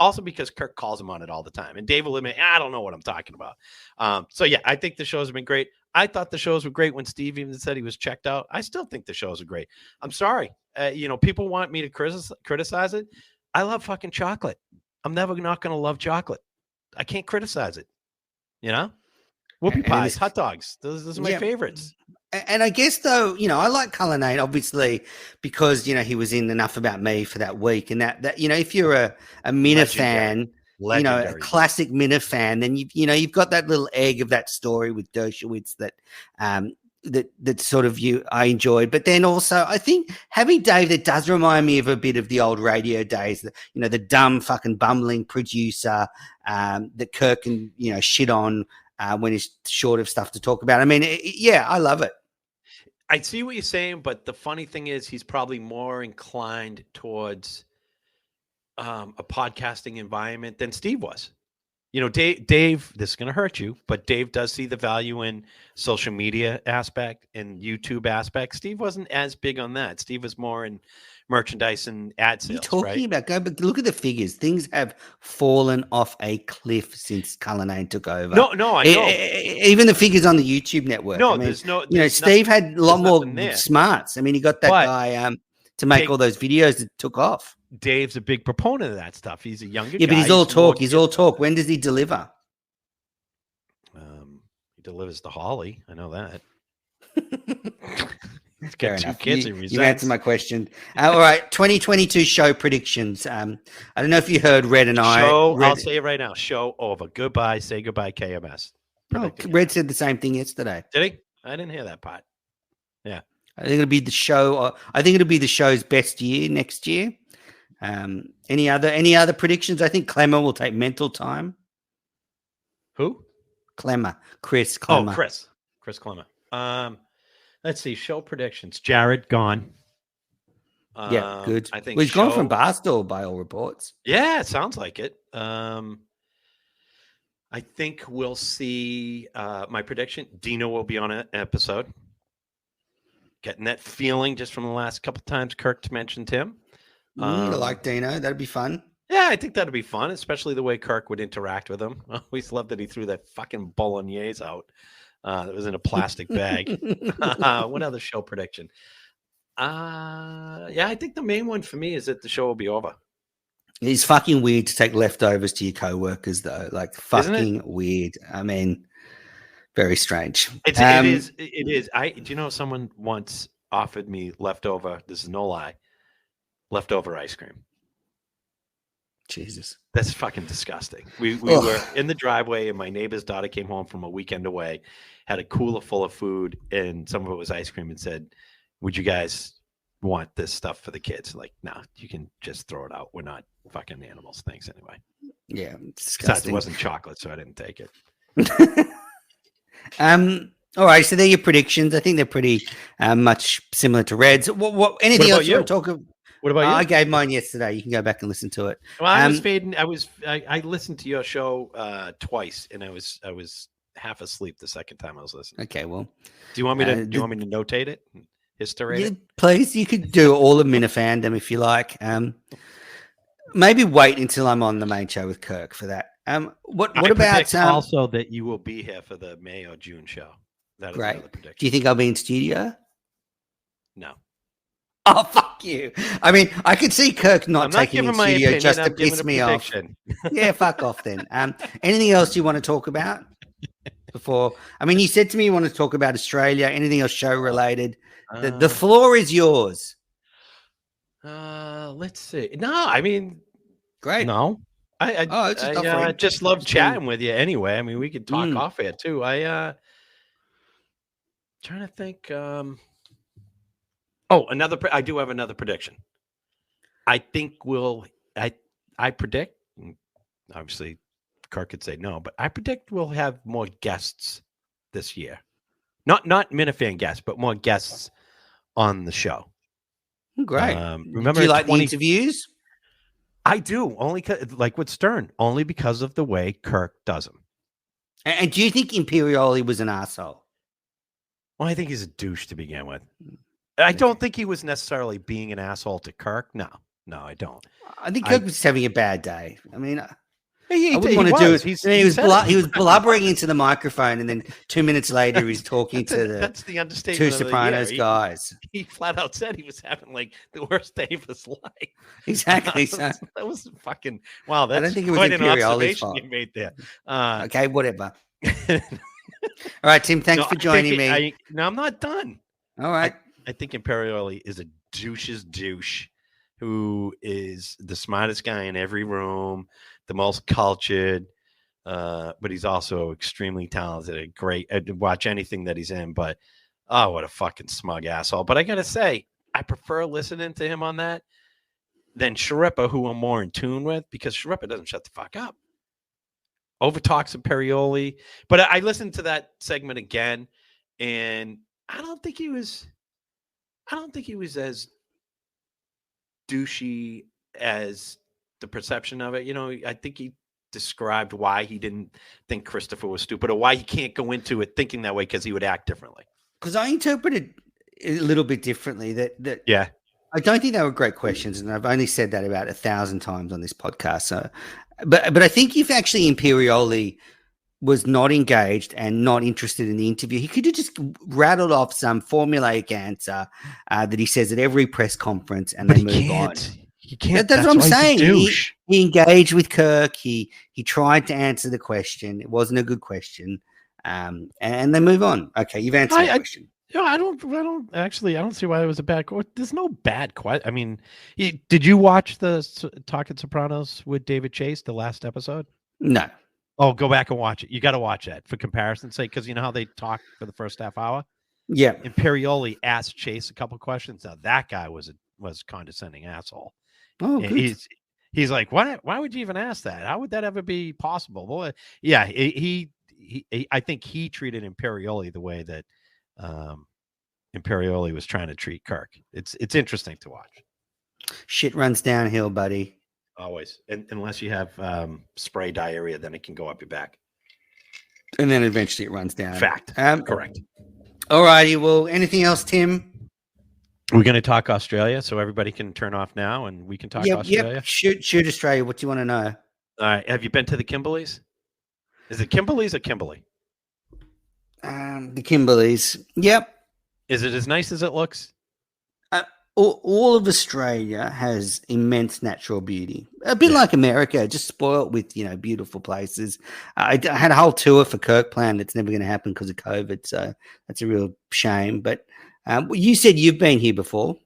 S2: Also because Kirk calls him on it all the time, and Dave will admit, I don't know what I'm talking about. So yeah, I think the shows have been great. I thought the shows were great when Steve even said he was checked out. I still think the shows are great. I'm sorry. People want me to criticize it. I love fucking chocolate. I'm never not going to love chocolate. I can't criticize it. Whoopie pies, hot dogs. Those are my favorites.
S1: And I guess, though, I like Cullinane, obviously, because, he was in Enough About Me for that week. And that if you're a Minna fan, a classic Minna fan, then you've got that little egg of that story with Dershowitz that sort of I enjoyed. But then also, I think having Dave, that does remind me of a bit of the old radio days, the dumb fucking bumbling producer that Kirk can, shit on when he's short of stuff to talk about. I mean, I love it.
S2: I see what you're saying, but the funny thing is he's probably more inclined towards a podcasting environment than Steve was. Dave, this is going to hurt you, but Dave does see the value in social media aspect and YouTube aspect. Steve wasn't as big on that. Steve was more in merchandise and ad sales.
S1: What are you talking about? But look at the figures. Things have fallen off a cliff since Cullinane took over.
S2: No, I know.
S1: Even the figures on the YouTube network.
S2: No,
S1: I mean,
S2: there's
S1: Steve had a lot more smarts. I mean, he got that guy to make all those videos that took off.
S2: Dave's a big proponent of that stuff. He's a younger guy.
S1: Yeah, but he's all talk. He's all talk. When does he deliver?
S2: He delivers to Holly. I know that. He's
S1: got
S2: two kids.
S1: You answered my question. All right, 2022 show predictions. I don't know if you heard Red and I.
S2: I'll say it right now. Show over. Goodbye. Say goodbye, KMS.
S1: Red said the same thing yesterday.
S2: Did he? I didn't hear that part. Yeah.
S1: I think it'll be the show. I think it'll be the show's best year next year. Any other predictions? I think Clemmer will take mental time.
S2: Who?
S1: Clemmer. Chris Clemmer.
S2: Oh, Chris Clemmer. Let's see. Show predictions. Jared gone.
S1: Yeah, good. I think he's gone from Barstool by all reports.
S2: Yeah, it sounds like it. I think we'll see my prediction. Dino will be on an episode. Getting that feeling just from the last couple times Kirk mentioned him.
S1: I like Dino. That'd be fun.
S2: Yeah, I think that'd be fun, especially the way Kirk would interact with him. I always loved that he threw that fucking bolognese out that was in a plastic bag. What other show prediction? I think the main one for me is that the show will be over.
S1: It's fucking weird to take leftovers to your coworkers, though. Like, fucking weird. I mean, very strange.
S2: It is. Do you know someone once offered me leftover? This is no lie. Leftover ice cream.
S1: Jesus.
S2: That's fucking disgusting. We were in the driveway, and my neighbor's daughter came home from a weekend away, had a cooler full of food, and some of it was ice cream, and said, "Would you guys want this stuff for the kids?" Like, no, you can just throw it out. We're not fucking animals. Thanks anyway.
S1: Yeah,
S2: Besides, it wasn't chocolate, so I didn't take it.
S1: All right, so they're your predictions. I think they're pretty much similar to Red's. What anything else you want to talk about?
S2: What about you?
S1: I gave mine yesterday. You can go back and listen to it.
S2: Well, I was fading. I listened to your show twice, and I was half asleep the second time I was listening.
S1: Okay, well,
S2: do you want me to notate it? History?
S1: Yeah, please. You could do all of Minifandom if you like. Maybe wait until I'm on the main show with Kirk for that. What about
S2: also that you will be here for the May or June show? That is
S1: great.
S2: Another prediction.
S1: Do you think I'll be in studio?
S2: No.
S1: Oh, fuck you. I mean, I could see Kirk not taking me in studio opinion, just to piss me off. Yeah, fuck off then. Anything else you want to talk about before? I mean, you said to me you want to talk about Australia. Anything else show related? The floor is yours.
S2: Let's see. No, I mean,
S1: great.
S2: No, I just love chatting with you anyway. I mean, we could talk off air too. Trying to think. I do have another prediction. I think I predict, obviously Kirk could say no, but I predict we'll have more guests this year. Not Minifan guests, but more guests on the show.
S1: Great.
S2: Remember,
S1: do you like the interviews?
S2: I do, only like with Stern, only because of the way Kirk does them.
S1: And do you think Imperioli was an asshole?
S2: Well, I think he's a douche to begin with. I don't think he was necessarily being an asshole to Kirk. No, I don't.
S1: I think Kirk was having a bad day. I mean, I
S2: wouldn't
S1: want to do it. He was blubbering into the microphone, and then 2 minutes later, he's talking to
S2: that's the understatement
S1: two Sopranos guys.
S2: He flat out said he was having like the worst day of his life.
S1: Exactly.
S2: That was fucking wow. That's
S1: I don't think it was
S2: quite an
S1: Imperioli's
S2: observation
S1: fault.
S2: you made there.
S1: Okay, whatever. All right, Tim. Thanks for joining me.
S2: No, I'm not done.
S1: All right.
S2: I think Imperioli is a douche's douche who is the smartest guy in every room, the most cultured, but he's also extremely talented. Great. I'd watch anything that he's in, but oh, what a fucking smug asshole. But I got to say, I prefer listening to him on that than Sharippa, who I'm more in tune with, because Sharippa doesn't shut the fuck up. Overtalks Imperioli. But I listened to that segment again, and I don't think he was as douchey as the perception of it. You know, I think he described why he didn't think Christopher was stupid, or why he can't go into it thinking that way because he would act differently.
S1: Because I interpreted it a little bit differently. That
S2: yeah,
S1: I don't think they were great questions, and I've only said that about 1,000 times on this podcast. So, but I think if actually Imperioli was not engaged and not interested in the interview, he could have just rattled off some formulaic answer that he says at every press conference, and they move on.
S2: He can't.
S1: That's what I'm saying. He engaged with Kirk. He tried to answer the question. It wasn't a good question, and they move on. Okay, you've answered the question.
S2: I don't see why it was a bad question. There's no bad question. I mean, did you watch the Talking Sopranos with David Chase, the last episode?
S1: No.
S2: Oh, go back and watch it. You got to watch that for comparison's sake, because you know how they talk for the first half hour?
S1: Yeah.
S2: Imperioli asked Chase a couple questions. Now, that guy was a condescending asshole.
S1: Oh, good.
S2: He's like, why would you even ask that? How would that ever be possible? Well, yeah, he I think he treated Imperioli the way that Imperioli was trying to treat Kirk. It's interesting to watch.
S1: Shit runs downhill, buddy.
S2: Always. Unless you have spray diarrhea, then it can go up your back.
S1: And then eventually it runs down.
S2: Fact. Correct.
S1: All righty. Well, anything else, Tim?
S2: We're going to talk Australia, so everybody can turn off now, and we can talk Australia.
S1: Yep. Shoot Australia. What do you want to know?
S2: All right. Have you been to the Kimberleys? Is it Kimberleys or Kimberley?
S1: The Kimberleys. Yep.
S2: Is it as nice as it looks?
S1: All of Australia has immense natural beauty. A bit like America, just spoiled with, beautiful places. I had a whole tour for Kirk planned. It's never going to happen because of COVID, so that's a real shame. But you said you've been here before.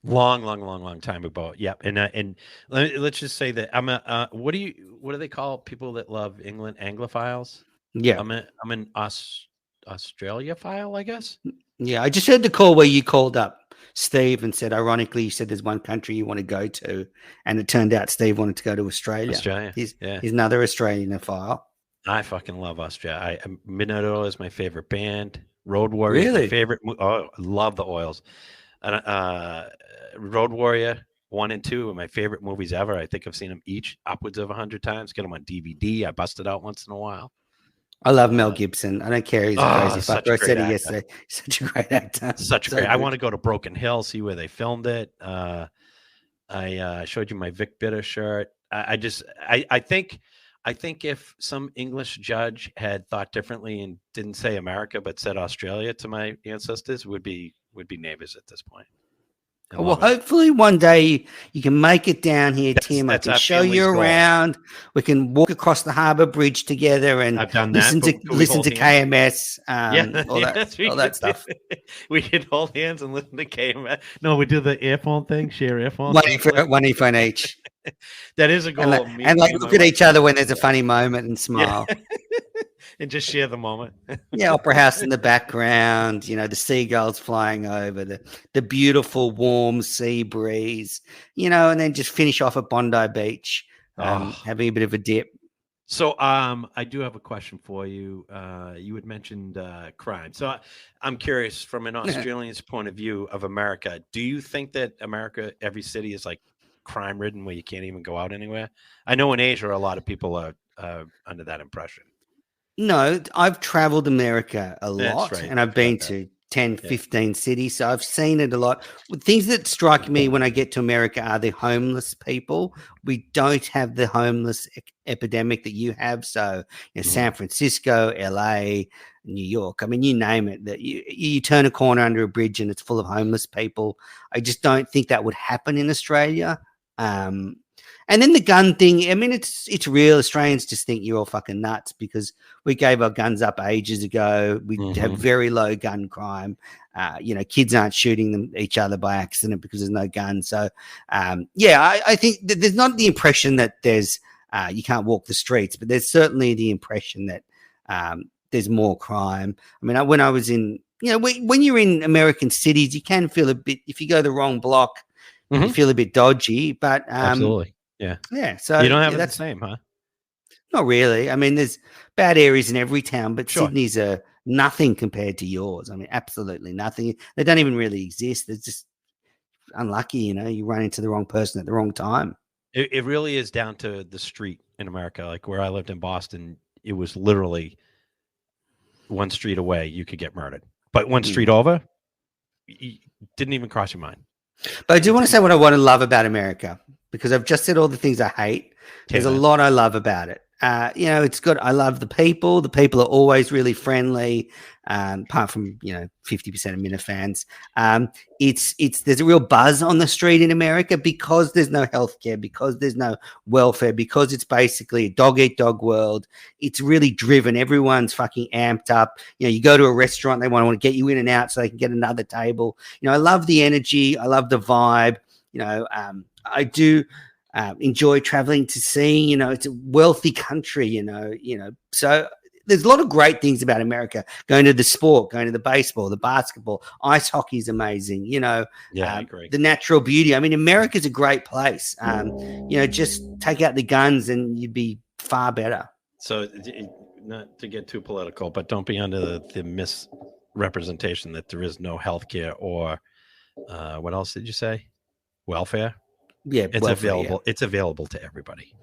S2: Long time ago. Yep. And let's just say that I'm a what do they call people that love England? Anglophiles.
S1: Yeah.
S2: I'm an Australia file, I guess.
S1: Yeah. I just heard the call where you called up Steve and said, ironically, you said there's one country you want to go to. And it turned out Steve wanted to go to Australia.
S2: Australia.
S1: He's,
S2: Yeah.
S1: he's another Australian file.
S2: I fucking love Australia. Midnight Oil is my favorite band. Road Warrior is my
S1: Really?
S2: favorite. Oh, I love the Oils. Road Warrior 1 and 2 are my favorite movies ever. I think I've seen them each upwards of 100 times. Get them on DVD. I bust it out once in a while.
S1: I love Mel Gibson. I don't care. He's a crazy fucker. I said it
S2: actor.
S1: yesterday. Such a great actor.
S2: Such a
S1: So
S2: great. I
S1: good.
S2: want to go to Broken Hill, see where they filmed it. I showed you my Vic Bitter shirt. I think if some English judge had thought differently and didn't say America but said Australia to my ancestors, would be neighbors at this point.
S1: Well, hopefully one day you can make it down here, Tim. I
S2: That's
S1: can
S2: our
S1: show you
S2: family's goal.
S1: around. We can walk across the Harbour Bridge together and
S2: I've done that.
S1: listen to KMS, all that stuff.
S2: We could hold hands and listen to KMS. No, we do the earphone thing, share earphones.
S1: One earphone each.
S2: That is a goal.
S1: And look at each other when there's a funny moment and smile.
S2: Yeah. And just share the moment.
S1: Yeah, Opera House in the background, the seagulls flying over, the beautiful warm sea breeze, and then just finish off at Bondi Beach, having a bit of a dip.
S2: So I do have a question for you. You had mentioned crime. So I'm curious, from an Australian's point of view of America, do you think that America, every city is like crime ridden where you can't even go out anywhere? I know in Asia, a lot of people are under that impression.
S1: No, I've traveled America a lot,
S2: right.
S1: and I've been to 10, 15 cities, so I've seen it a lot. Things that strike me when I get to America are the homeless people. We don't have the homeless epidemic that you have. So, San Francisco, LA, New York, I mean, you name it, that you turn a corner under a bridge and it's full of homeless people. I just don't think that would happen in Australia. And then the gun thing, I mean, it's real. Australians just think you're all fucking nuts because we gave our guns up ages ago. We have very low gun crime. Kids aren't shooting each other by accident because there's no guns. So, I think that there's not the impression that there's you can't walk the streets, but there's certainly the impression that there's more crime. I mean, when I was in, when you're in American cities, you can feel a bit, if you go the wrong block, you feel a bit dodgy, but
S2: absolutely. Yeah.
S1: Yeah. So
S2: you don't have it the same, huh?
S1: Not really. I mean, there's bad areas in every town, but
S2: Sure.
S1: Sydney's nothing compared to yours. I mean, absolutely nothing. They don't even really exist. They're just unlucky, you run into the wrong person at the wrong time.
S2: It really is down to the street in America. Like where I lived in Boston, it was literally one street away, you could get murdered. But one street over, didn't even cross your mind.
S1: But I do want to say what I want to love about America, because I've just said all the things I hate. There's a lot I love about it. It's good. I love the people. The people are always really friendly, apart from 50% of Minifans. There's a real buzz on the street in America because there's no healthcare, because there's no welfare, because it's basically a dog eat dog world. It's really driven. Everyone's fucking amped up. You go to a restaurant, they want to get you in and out so they can get another table. I love the energy. I love the vibe. I do enjoy traveling to see, it's a wealthy country, so there's a lot of great things about America. Going to the sport, going to the baseball, the basketball, ice hockey is amazing,
S2: I agree.
S1: The natural beauty. I mean, America's a great place. Just take out the guns and you'd be far better.
S2: So not to get too political, but don't be under the misrepresentation that there is no healthcare or what else did you say? Welfare.
S1: Yeah,
S2: it's available. Yeah. It's available to everybody.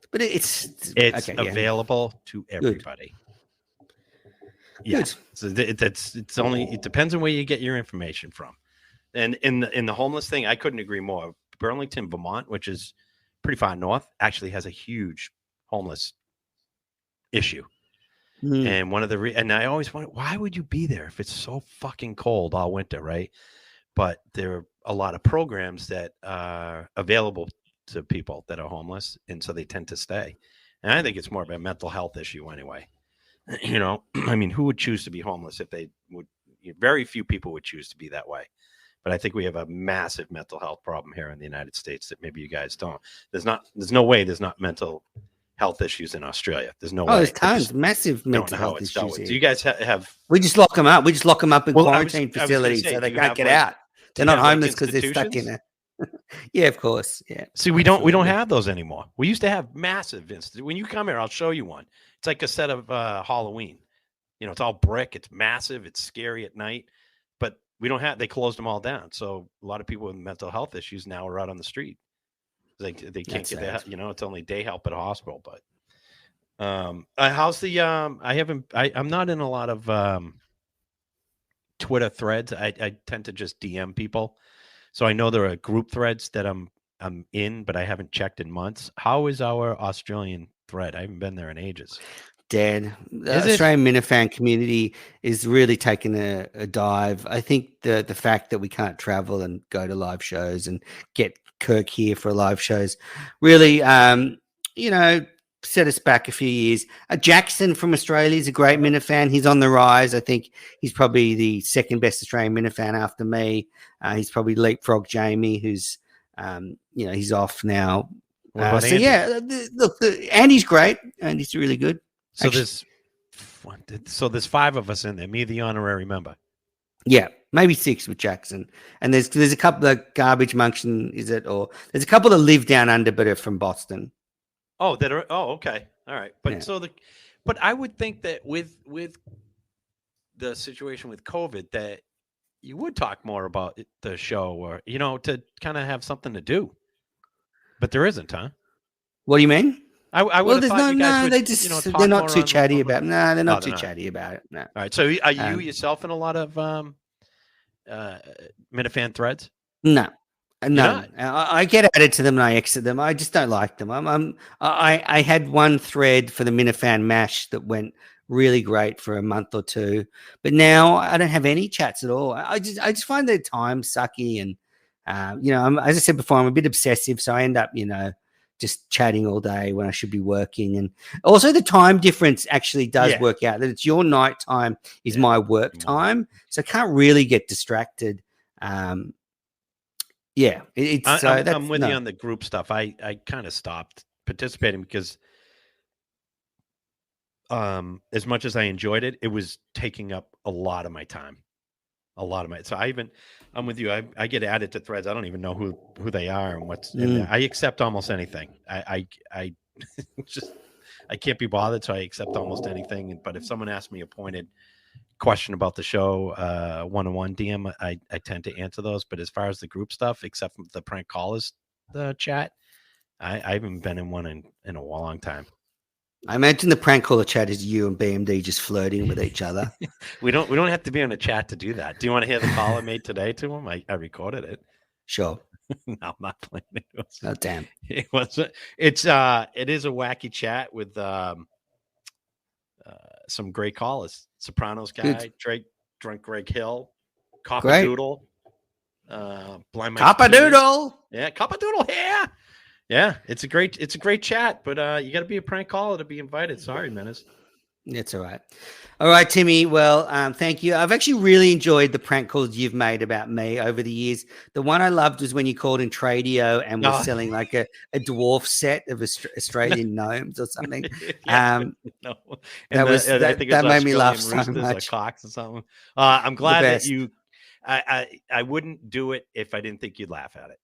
S1: But it's
S2: available to everybody. Good. Yeah. So it's only, it depends on where you get your information from. And in the homeless thing, I couldn't agree more. Burlington, Vermont, which is pretty far north, actually has a huge homeless issue. And one of the and I always wonder, why would you be there if it's so fucking cold all winter, right? But there are a lot of programs that are available to people that are homeless, and so they tend to stay. And I think it's more of a mental health issue anyway. I mean, who would choose to be homeless if they would? Very few people would choose to be that way. but I think we have a massive mental health problem here in the United States that maybe you guys don't. There's no way there's not mental health issues in Australia. There's no way.
S1: There's tons, massive mental health issues here.
S2: Do you guys have?
S1: We just lock them up. We just lock them up in quarantine facilities so they can't get out. They're not homeless because they're stuck in there. Yeah, of course. Yeah.
S2: See, we don't have those anymore. We used to have massive institutions. When you come here, I'll show you one. It's like a set of Halloween. You know, it's all brick. It's massive. It's scary at night. But we don't have. They closed them all down. So a lot of people with mental health issues now are out on the street. They can't get that. You know, it's only day help at a hospital. But how's the? I'm not in a lot of Twitter threads. I tend to just DM people. So I know there are group threads that I'm in, but I haven't checked in months. How is our Australian thread? I haven't been there in ages.
S1: Dead. The Australian Minifan community is really taking a dive. I think the fact that we can't travel and go to live shows and get Kirk here for live shows really, set us back a few years. Jackson from Australia is a great Minifan. He's on the rise. I think he's probably the second best Australian Minifan after me. He's probably leapfrog Jamie, who's, he's off now. Andy's great. Andy's really good.
S2: So there's 5 of us in there. Me, the honorary member.
S1: Yeah, maybe 6 with Jackson. And there's a couple of garbage munction, is it? Or there's a couple that live down under, but are from Boston.
S2: Oh, okay. All right. But but I would think that with the situation with COVID that you would talk more about the show or, to kind of have something to do. But there isn't, huh?
S1: What do you mean?
S2: I would have thought you guys would,
S1: they're not too chatty about it. No, they're not too chatty about it. No.
S2: All right. So are you yourself in a lot of Minifan threads?
S1: No. No, I get added to them and I exit them. I just don't like them. I had one thread for the Minifan Mash that went really great for a month or two, but now I don't have any chats at all. I just find their time sucky, and as I said before, I'm a bit obsessive, so I end up just chatting all day when I should be working, and also the time difference actually does work out that it's your night time is my work time, so I can't really get distracted. I'm with you on the group stuff. I kind of stopped participating because as much as I enjoyed it, it was taking up a lot of my time. So I'm with you. I get added to threads. I don't even know who they are and what's in there. I accept almost anything. I can't be bothered, so I accept almost anything. But if someone asks me a pointed question about the show, one-on-one DM, I tend to answer those. But as far as the group stuff, except for the prank callers chat, I haven't been in one in a long time. I imagine the prank caller chat is you and BMD just flirting with each other.
S2: we don't have to be on a chat to do that. Do you want to hear the call I made today to him? I recorded it.
S1: Sure.
S2: No, I'm not playing it.
S1: Oh, damn.
S2: It is a wacky chat with some great callers. Sopranos guy, Drake, drunk Greg Hill, Coppadoodle, Blind Mike
S1: Coppadoodle.
S2: Yeah, Coppadoodle. Yeah, it's a great chat, but you got to be a prank caller to be invited. Sorry, Menace.
S1: It's all right. All right, Timmy. Well, thank you. I've actually really enjoyed the prank calls you've made about me over the years. The one I loved was when you called in Tradio and were selling like a dwarf set of Australian gnomes or something.
S2: No,
S1: that made me laugh so much.
S2: Cocks or something. I'm glad that you. I wouldn't do it if I didn't think you'd laugh at it.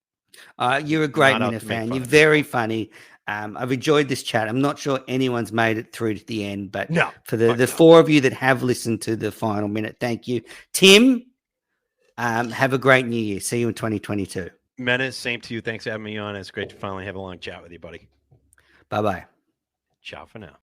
S1: You're a great Minifan. You're very funny. I've enjoyed this chat. I'm not sure anyone's made it through to the end, but for the 4 of you that have listened to the final minute, thank you. Tim, have a great new year. See you in 2022.
S2: Menace, same to you. Thanks for having me on. It's great to finally have a long chat with you, buddy.
S1: Bye-bye.
S2: Ciao for now.